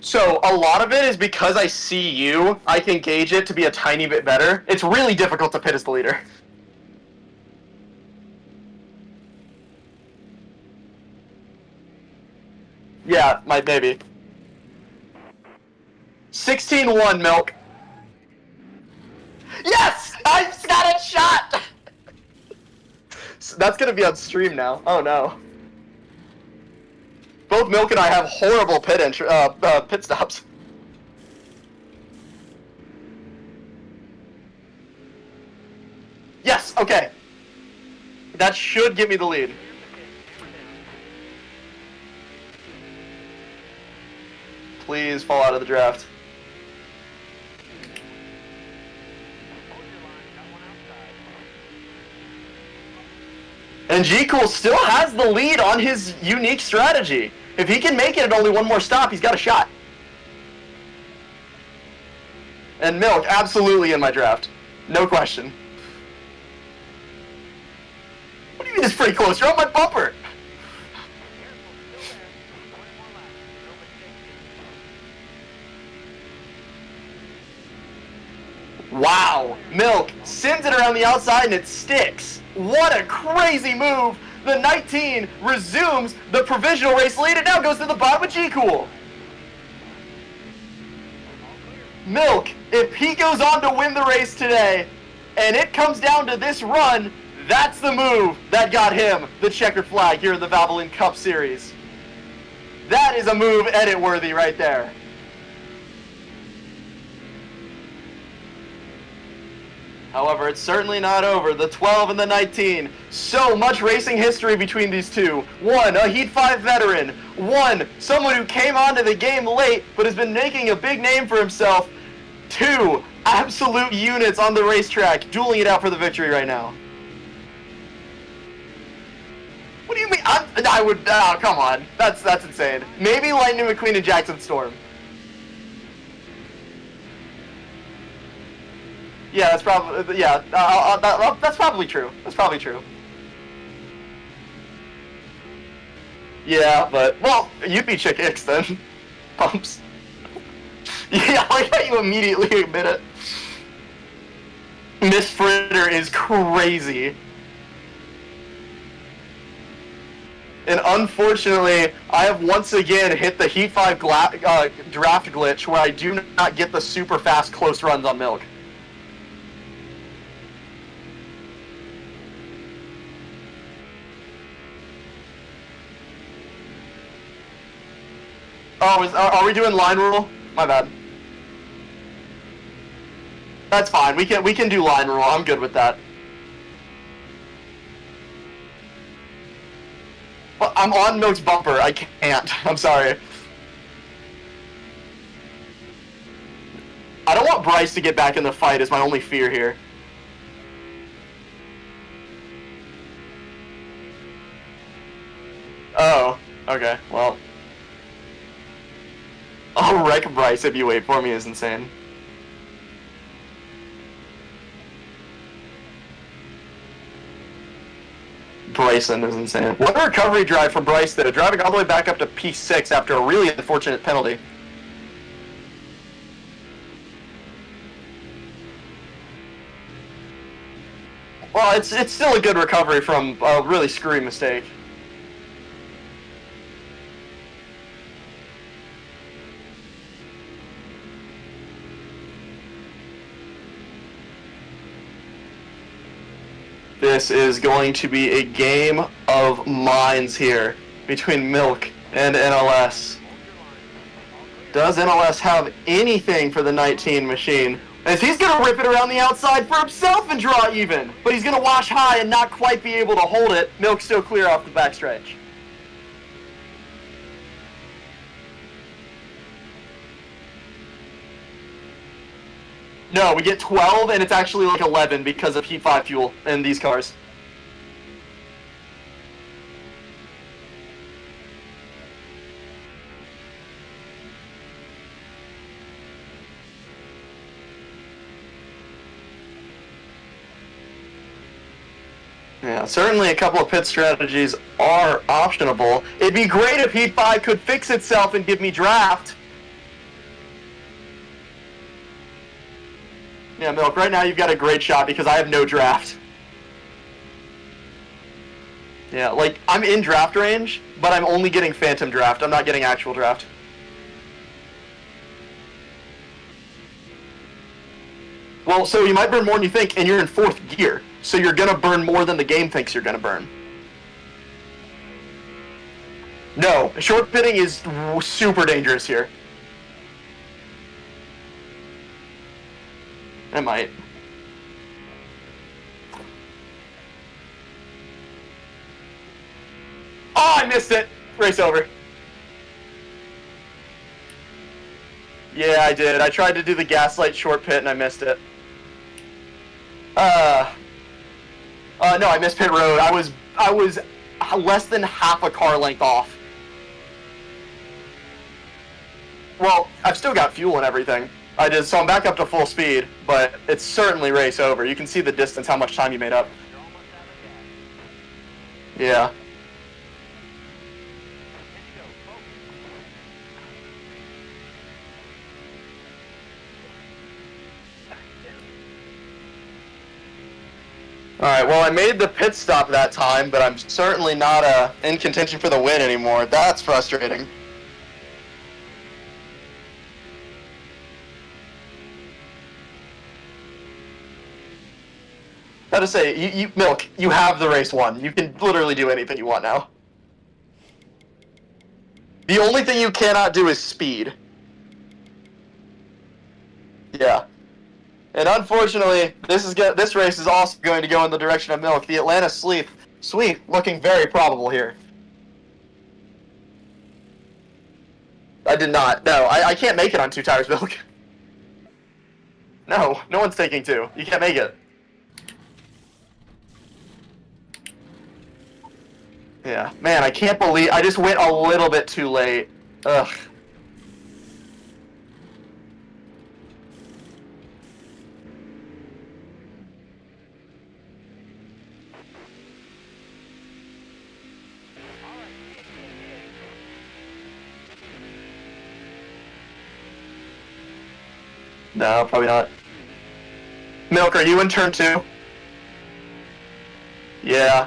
So, a lot of it is because I see you, I can gauge it to be a tiny bit better. It's really difficult to pit as the leader. Yeah, maybe. 16-1, Milk. Yes! I just got a shot! So that's gonna be on stream now. Oh no. Both Milk and I have horrible pit stops. Yes, okay. That should give me the lead. Please fall out of the draft. And G-Cool still has the lead on his unique strategy. If he can make it at only one more stop, he's got a shot. And Milk, absolutely in my draft. No question. What do you mean it's pretty close? You're on my bumper! Wow! Milk sends it around the outside and it sticks. What a crazy move! The 19 resumes the provisional race lead and now goes to the bottom with G-Cool. Milk, if he goes on to win the race today, and it comes down to this run, that's the move that got him the checkered flag here in the Valvoline Cup Series. That is a move edit-worthy right there. However, it's certainly not over. The 12 and the 19. So much racing history between these two. One, a Heat 5 veteran. One, someone who came onto the game late but has been making a big name for himself. Two, absolute units on the racetrack, dueling it out for the victory right now. What do you mean? I would, oh, come on. That's insane. Maybe Lightning McQueen and Jackson Storm. Yeah, that's probably, yeah, that's probably true. That's probably true. Yeah, but, well, you'd be Chick Hicks then. Pumps. Yeah, I like how you immediately admit it. Miss Fritter is crazy. And unfortunately, I have once again hit the Heat 5 draft glitch where I do not get the super fast close runs on Milk. Oh, are we doing line rule? My bad. That's fine. We can do line rule. I'm good with that. Well, I'm on Milk's bumper. I can't. I'm sorry. I don't want Bryce to get back in the fight is my only fear here. Oh, okay. Well. I'll wreck Bryce if you wait for me is insane. Bryson is insane. What a recovery drive from Bryce, though, driving all the way back up to P6 after a really unfortunate penalty. Well, it's still a good recovery from a really screwy mistake. This is going to be a game of minds here between Milk and NLS. Does NLS have anything for the 19 machine? As he's going to rip it around the outside for himself and draw even. But he's going to wash high and not quite be able to hold it. Milk still clear off the backstretch. No, we get 12, and it's actually like 11 because of Heat 5 fuel in these cars. Yeah, certainly a couple of pit strategies are optionable. It'd be great if Heat 5 could fix itself and give me draft. Yeah, Milk, right now you've got a great shot because I have no draft. Yeah, like, I'm in draft range, but I'm only getting phantom draft. I'm not getting actual draft. Well, so you might burn more than you think, and you're in 4th gear. So you're going to burn more than the game thinks you're going to burn. No, short pitting is super dangerous here. It might. Oh, I missed it! Race over. Yeah, I did. I tried to do the gaslight short pit and I missed it. No, I missed pit road. I was less than half a car length off. Well, I've still got fuel and everything. So I'm back up to full speed, but it's certainly race over. You can see the distance, how much time you made up. Yeah. Alright, well, I made the pit stop that time, but I'm certainly not in contention for the win anymore. That's frustrating. Gotta say, Milk, you have the race won. You can literally do anything you want now. The only thing you cannot do is speed. Yeah. And unfortunately, this race is also going to go in the direction of Milk. The Atlanta sweep looking very probable here. I did not. No, I can't make it on 2 tires, Milk. No, no one's taking 2. You can't make it. Yeah, man, I can't believe I just went a little bit too late. Ugh. No, probably not. Milk, are you in turn 2? Yeah.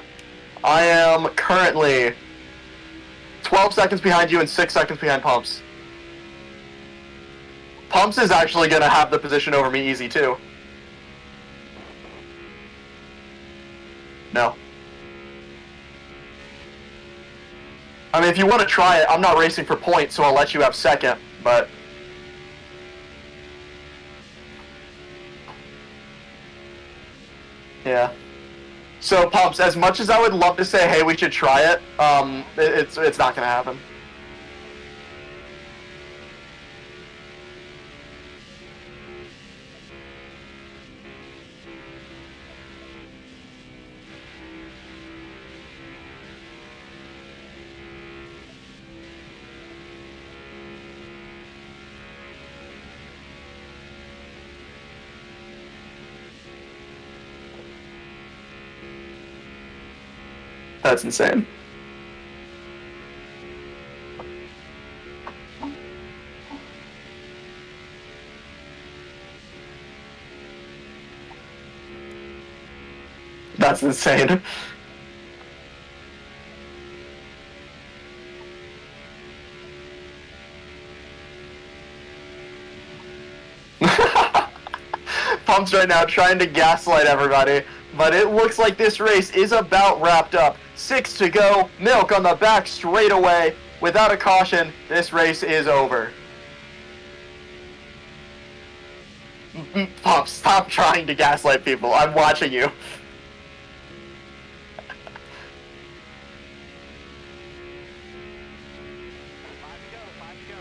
I am currently 12 seconds behind you and 6 seconds behind Pumps. Pumps is actually going to have the position over me easy, too. No. I mean, if you want to try it, I'm not racing for points, so I'll let you have second, but... Yeah. So, Pumps, as much as I would love to say, hey, we should try it, it's not going to happen. That's insane. That's insane. Pumps right now trying to gaslight everybody, but it looks like this race is about wrapped up. 6 to go, Milk on the back straight away. Without a caution, this race is over. Pumps, stop trying to gaslight people. I'm watching you. Five to go.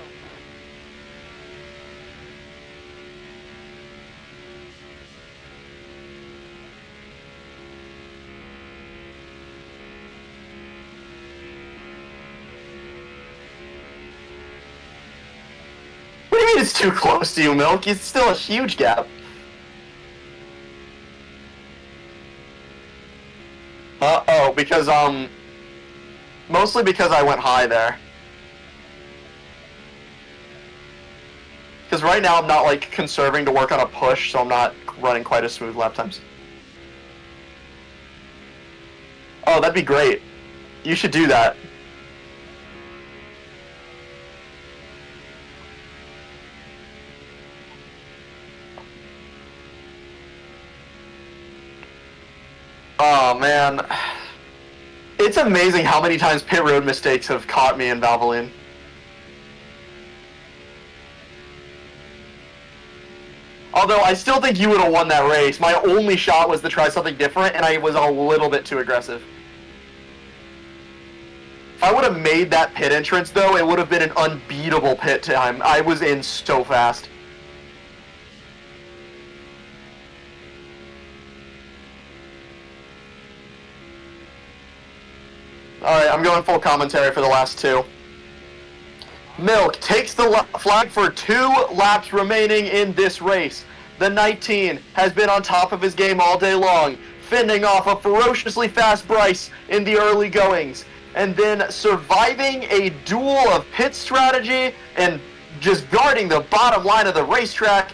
What do you mean it's too close to you, Milk? It's still a huge gap. Uh-oh, because, mostly because I went high there. Because right now I'm not, like, conserving to work on a push, so I'm not running quite as smooth lap times. Oh, that'd be great. You should do that. Oh, man. It's amazing how many times pit road mistakes have caught me in Valvoline. Although, I still think you would have won that race. My only shot was to try something different, and I was a little bit too aggressive. If I would have made that pit entrance, though, it would have been an unbeatable pit time. I was in so fast. Alright, I'm going full commentary for the last two. Milk takes the flag for 2 laps remaining in this race. The 19 has been on top of his game all day long, fending off a ferociously fast Bryce in the early goings, and then surviving a duel of pit strategy and just guarding the bottom line of the racetrack.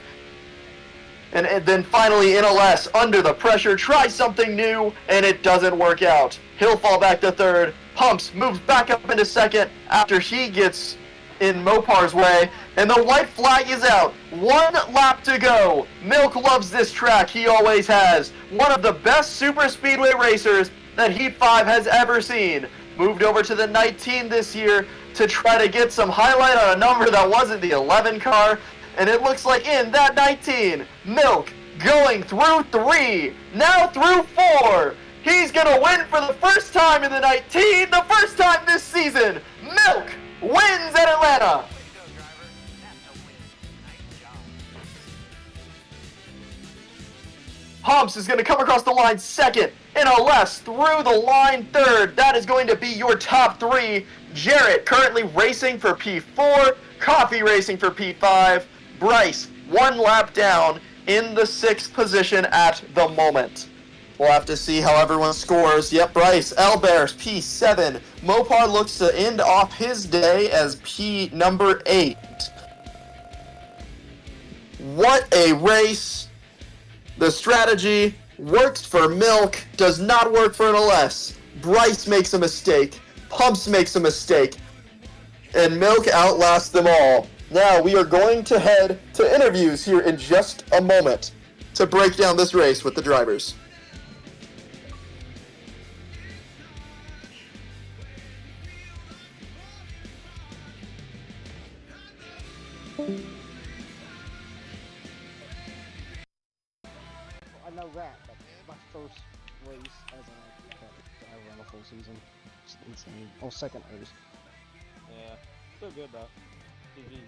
And then finally, NLS, under the pressure, tries something new, and it doesn't work out. He'll fall back to third. Pumps moves back up into second after he gets in Mopar's way, and the white flag is out. 1 lap to go. Milk loves this track, he always has. One of the best super speedway racers that Heat 5 has ever seen. Moved over to the 19 this year to try to get some highlight on a number that wasn't the 11 car, and it looks like in that 19, Milk going through 3, now through 4. He's gonna win for the first time in the 19, the first time this season. Milk wins at Atlanta. Way to go, driver. That's a win. Nice job. Pumps is going to come across the line second. NLS through the line third. That is going to be your top 3. Jarrett currently racing for P4. Coffee racing for P5. Bryce 1 lap down in the 6th position at the moment. We'll have to see how everyone scores. Yep, Bryce, Elbears, P7. Mopar looks to end off his day as P number 8. What a race. The strategy works for Milk, does not work for NLS. Bryce makes a mistake. Pumps makes a mistake. and Milk outlasts them all. Now we are going to head to interviews here in just a moment to break down this race with the drivers. I know that, but my first race as a driver in a full season. It's insane. Oh, second race. Yeah, still good though. GG.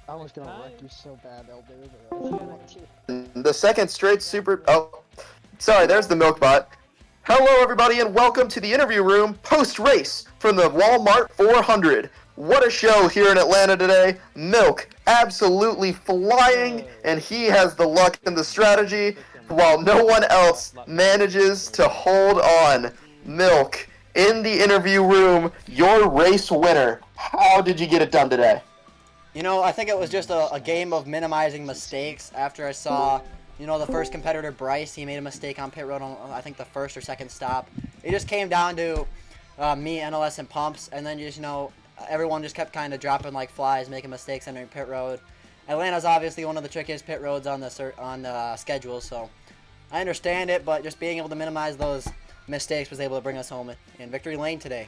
I was gonna wreck you so bad, Elder, but The second straight super... Oh, sorry, there's the Milkbot. Hello, everybody, and welcome to the interview room post-race from the Walmart 400. What a show here in Atlanta today. Milk absolutely flying, and he has the luck and the strategy, while no one else manages to hold on. Milk, in the interview room, your race winner. How did you get it done today? You know, I think it was just a game of minimizing mistakes. After I saw, you know, the first competitor, Bryce, he made a mistake on pit road on, I think, the first or second stop. It just came down to me, NLS, and Pumps, and then just, you know, everyone just kept kind of dropping like flies, making mistakes entering pit road. Atlanta's obviously one of the trickiest pit roads on the schedule, so I understand it, but just being able to minimize those mistakes was able to bring us home in victory lane today.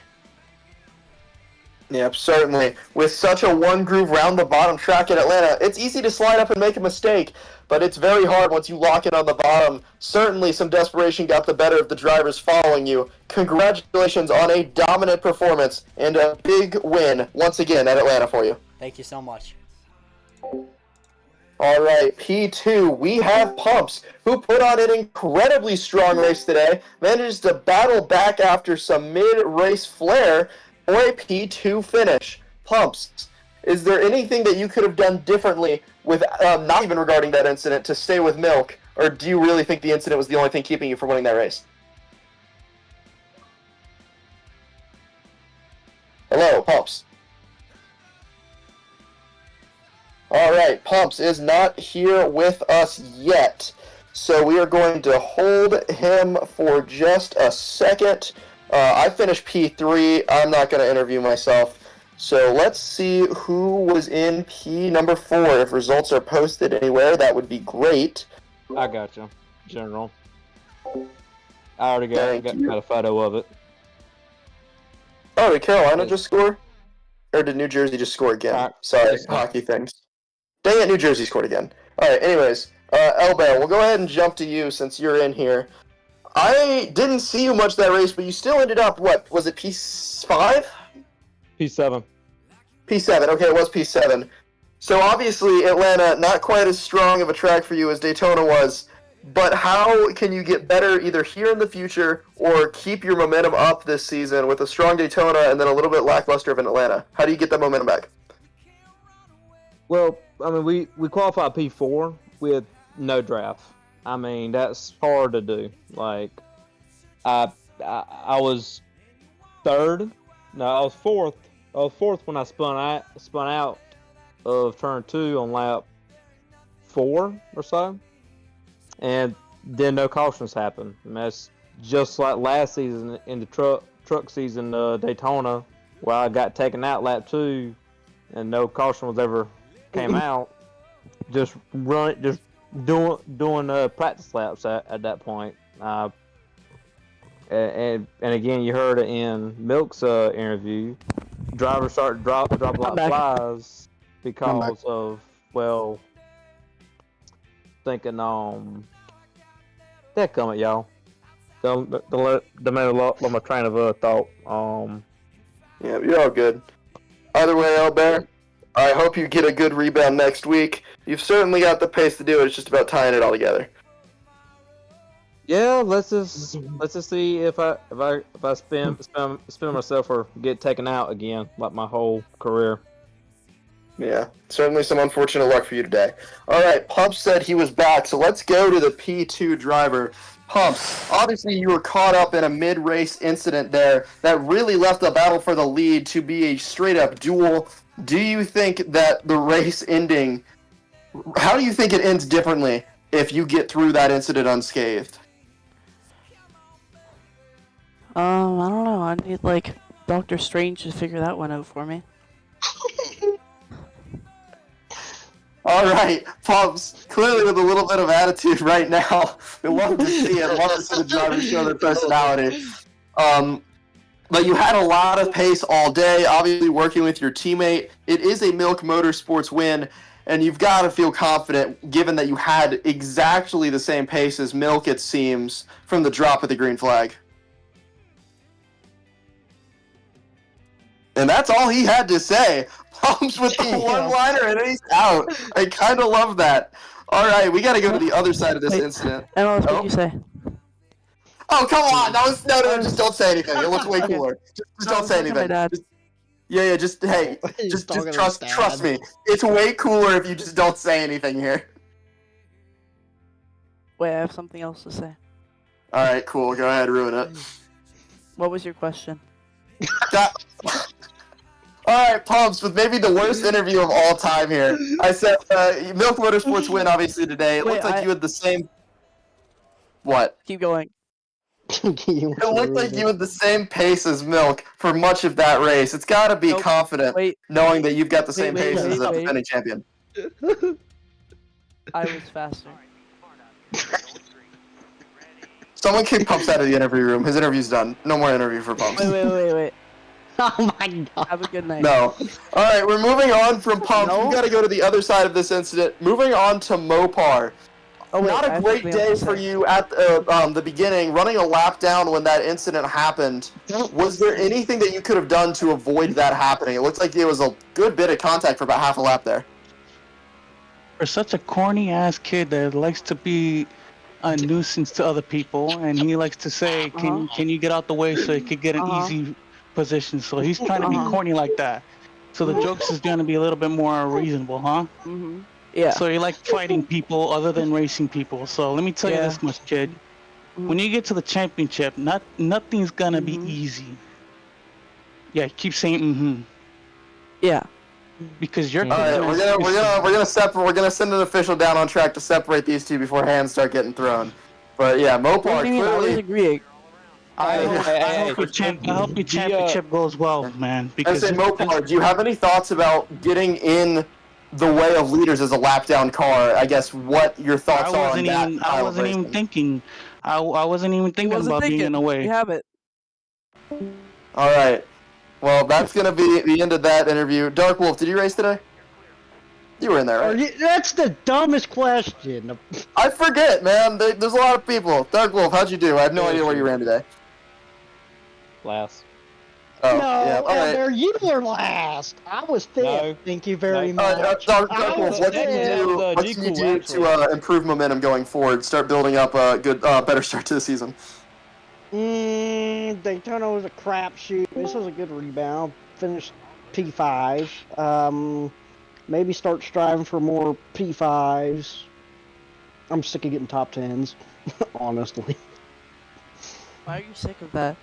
Yep, certainly. With such a one-groove round the bottom track in Atlanta, it's easy to slide up and make a mistake, but it's very hard once you lock it on the bottom. Certainly some desperation got the better of the drivers following you. Congratulations on a dominant performance and a big win once again at Atlanta for you. Thank you so much. All right, P2, we have Pumps, who put on an incredibly strong race today, manages to battle back after some mid-race flare for a P2 finish. Pumps, is there anything that you could have done differently with, not even regarding that incident, to stay with Milk, or do you really think the incident was the only thing keeping you from winning that race? Hello, Pumps. Alright, Pumps is not here with us yet, so we are going to hold him for just a second. I finished P3, I'm not going to interview myself, so let's see who was in P number 4. If results are posted anywhere, that would be great. I got you, General. I already got a photo of it. Oh, did Carolina just score? Or did New Jersey just score again? Sorry, hockey things. Dang it, New Jersey scored again. Alright, anyways, Elbear, we'll go ahead and jump to you since you're in here. I didn't see you much that race, but you still ended up, what, was it P5? P7. P7, okay, it was P7. So obviously, Atlanta, not quite as strong of a track for you as Daytona was, but how can you get better either here in the future or keep your momentum up this season with a strong Daytona and then a little bit lackluster of an Atlanta? How do you get that momentum back? Well, I mean, we qualified P4 with no draft. I mean, that's hard to do. Like, I was third. No, I was fourth. I was fourth when I spun out of turn 2 on lap 4 or so, and then no cautions happened. And that's just like last season in the truck season, Daytona, where I got taken out lap 2, and no caution was ever came out. Just doing practice laps at that point. And again, you heard it in Milk's interview. Drivers started drop a lot of flies because of, well, thinking that comment, y'all. Don't let my train of thought. Yeah, you're all good. Either way, Albert, I hope you get a good rebound next week. You've certainly got the pace to do it. It's just about tying it all together. Yeah, let's just see if I spin myself or get taken out again, like my whole career. Yeah, certainly some unfortunate luck for you today. All right, Pumps said he was back, so let's go to the P2 driver. Pumps, obviously you were caught up in a mid-race incident there that really left the battle for the lead to be a straight-up duel. Do you think that the race ending, how do you think it ends differently if you get through that incident unscathed? I don't know. I need, Doctor Strange to figure that one out for me. All right, Pumps, clearly with a little bit of attitude right now. We love to see it. Love to see the drivers show their personality. But you had a lot of pace all day, obviously working with your teammate. It is a Milk Motorsports win, and you've got to feel confident given that you had exactly the same pace as Milk, it seems, from the drop of the green flag. And that's all he had to say. Pumps with the one-liner, and he's out. I kind of love that. All right, we got to go to the other side of this incident. And what did you say? Oh, come on! No, just don't say anything. It looks way cooler. Just don't say anything. Just trust me. It's way cooler if you just don't say anything here. Wait, I have something else to say. All right, cool. Go ahead, ruin it. What was your question? All right, Pumps, with maybe the worst interview of all time here. I said, Milk Motorsports win, obviously, today. It looked like you had the same... What? Keep going. It looked like you had the same pace as Milk for much of that race. It's got to be confident knowing that you've got the same pace as a defending champion. I was faster. Someone kick Pumps out of the interview room. His interview's done. No more interview for Pumps. Wait. Oh my god. Have a good night. No. All right, we're moving on from Pumps. We've got to go to the other side of this incident. Moving on to Mopar. Oh, wait, not a great day for you at the beginning, running a lap down when that incident happened. Was there anything that you could have done to avoid that happening? It looked like it was a good bit of contact for about half a lap there. For such a corny ass kid that likes to be a nuisance to other people, and he likes to say, "Can you get out the way so he could get an easy position?" So he's trying to be corny like that. So the jokes is gonna be a little bit more reasonable, huh? Mm-hmm. Yeah. So you like fighting people other than racing people. So let me tell you this much, kid. When you get to the championship, nothing's gonna be easy. Yeah, keep saying Yeah. Because you're. All right, we're gonna send an official down on track to separate these two before hands start getting thrown. But yeah, Mopar I was clearly. agreeing. I hope your championship goes well, man. Because I say, Mopar, do you have any thoughts about getting in the way of leaders as a lap down car? I guess what your thoughts are on that. I wasn't even thinking. I wasn't even thinking about being in the way. You have it. All right. Well, that's gonna be the end of that interview. Dark Wolf, did you race today? You were in there, right? That's the dumbest question. I forget, man. There's a lot of people. Dark Wolf, how'd you do? I have no idea where you ran today. Last. Oh, No, yeah. All right. Elder, you were last. I was fifth. No. Thank you very much. Dark Wolf, what can you do to improve momentum going forward? Start building up a good, better start to the season. Daytona was a crapshoot. This was a good rebound. Finished P5. Maybe start striving for more P5s. I'm sick of getting top 10s, honestly. Why are you sick of that?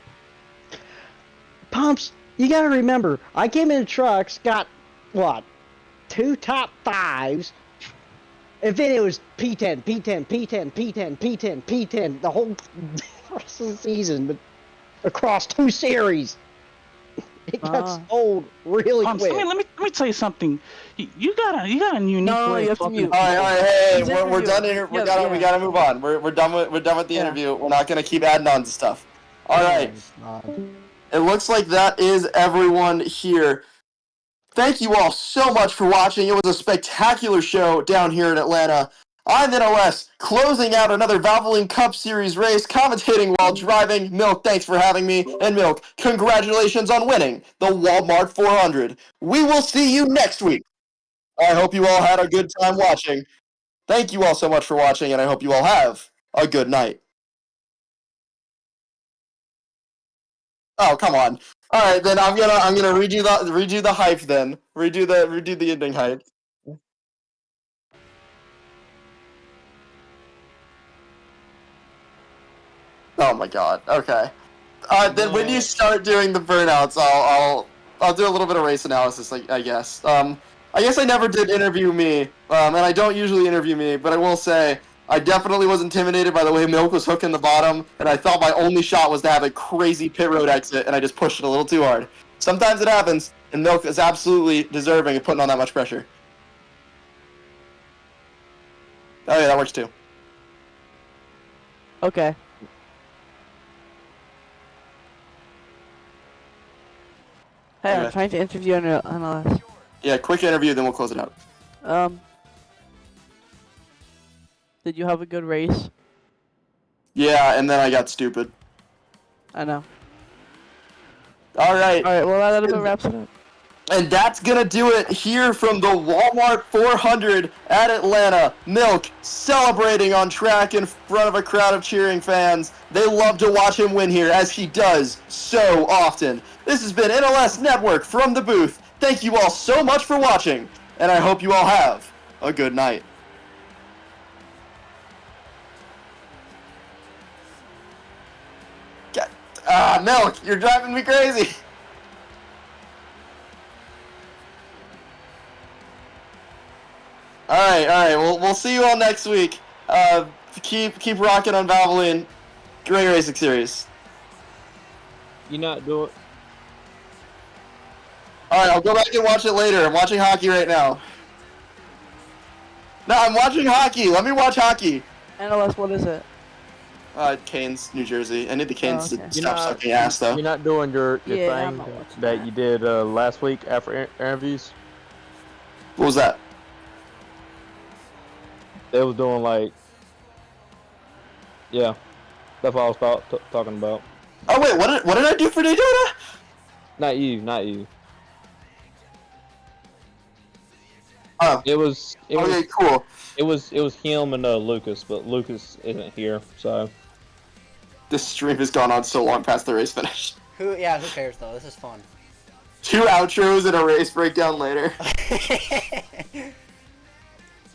Pumps, you gotta remember, I came in trucks, got, what, 2 top 5s, and then it was P10, P10, P10, P10, P10, P10, the whole rest of the season, but across 2 series. It got old really quick. Let me tell you something. You got a unique way you of have to talking. mute. All right, hey, we're done here. We gotta move on. We're done with the interview. We're not gonna keep adding on to stuff. All right. It looks like that is everyone here. Thank you all so much for watching. It was a spectacular show down here in Atlanta. I'm NOS, closing out another Valvoline Cup Series race, commentating while driving. Milk, thanks for having me. And Milk, congratulations on winning the Walmart 400. We will see you next week. I hope you all had a good time watching. Thank you all so much for watching, and I hope you all have a good night. Oh, come on. All right, then I'm gonna redo the hype then. Redo the ending hype. Oh my god. Okay. Then when you start doing the burnouts, I'll do a little bit of race analysis, I guess. I guess I never did interview me, and I don't usually interview me, but I will say I definitely was intimidated by the way Milk was hooking the bottom, and I thought my only shot was to have a crazy pit road exit, and I just pushed it a little too hard. Sometimes it happens, and Milk is absolutely deserving of putting on that much pressure. Oh yeah, that works too. Okay. Hey, I'm Okay. trying to interview an analyst. Yeah, quick interview, then we'll close it out. Did you have a good race? Yeah, and then I got stupid. I know. Alright. Alright, well, that about wraps it up. And that's gonna do it here from the Walmart 400 at Atlanta. Milk celebrating on track in front of a crowd of cheering fans. They love to watch him win here, as he does so often. This has been NLS Network from the booth. Thank you all so much for watching, and I hope you all have a good night. Milk, you're driving me crazy. All right. We'll see you all next week. Keep rocking on Valvoline. Great racing series. You not do it. All right, I'll go back and watch it later. I'm watching hockey right now. No, I'm watching hockey. Let me watch hockey. NLS, what is it? Canes, New Jersey. I need the Canes Oh, okay. to stop sucking ass, though. You're not doing your Yeah, I'm thing not watching that you did last week after interviews. What was that? They was doing like, yeah, that's what I was talking about. Oh wait, what did I do for Daytona? Not you. Oh. It was Cool. It was him and Lucas, but Lucas isn't here, so. This stream has gone on so long past the race finish. Who cares though? This is fun. 2 outros and a race breakdown later.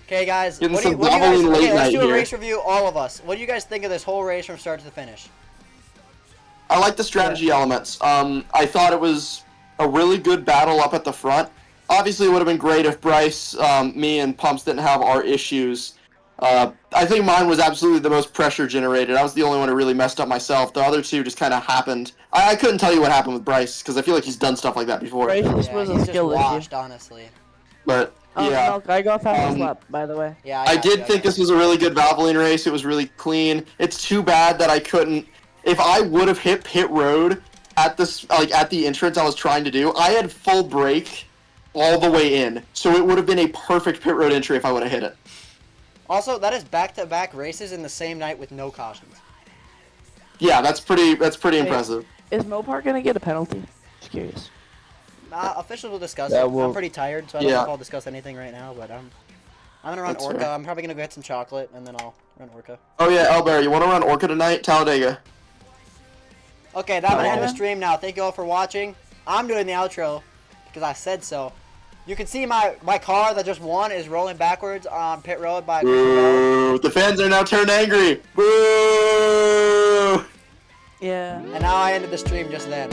Okay, guys. Getting What do you some guys? Valvoline late Okay, let's night do a here. race review. All of us. What do you guys think of this whole race from start to finish? I like the strategy elements. I thought it was a really good battle up at the front. Obviously, it would have been great if Bryce, me, and Pumps didn't have our issues. I think mine was absolutely the most pressure generated. I was the only one who really messed up myself. The other two just kind of happened. I couldn't tell you what happened with Bryce, because I feel like he's done stuff like that before. Bryce, this Yeah, was he's a just skill issue. washed, honestly. But, yeah. Milk, I got fastest Um, lap, by the way. Yeah, I did think this was a really good Valvoline race. It was really clean. It's too bad that I couldn't. If I would have hit pit road at this, like at the entrance I was trying to do, I had full brake all the way in, so it would have been a perfect pit road entry if I would have hit it. Also, that is back-to-back races in the same night with no cautions. Yeah, that's pretty impressive. Is Mopar gonna get a penalty? Just curious. Officials will discuss That it. will- I'm pretty tired, so I don't Yeah. know if I'll discuss anything right now. But I'm gonna run That's Orca. fair. I'm probably gonna go get some chocolate, and then I'll run Orca. Oh yeah, Elbear, you want to run Orca tonight? Talladega. Okay, that's gonna end the Okay. stream now. Thank you all for watching. I'm doing the outro because I said so. You can see my car that just won is rolling backwards on pit road by Christian Bell. Boo! The fans are now turned angry. Boo! Yeah. And now I ended the stream just then.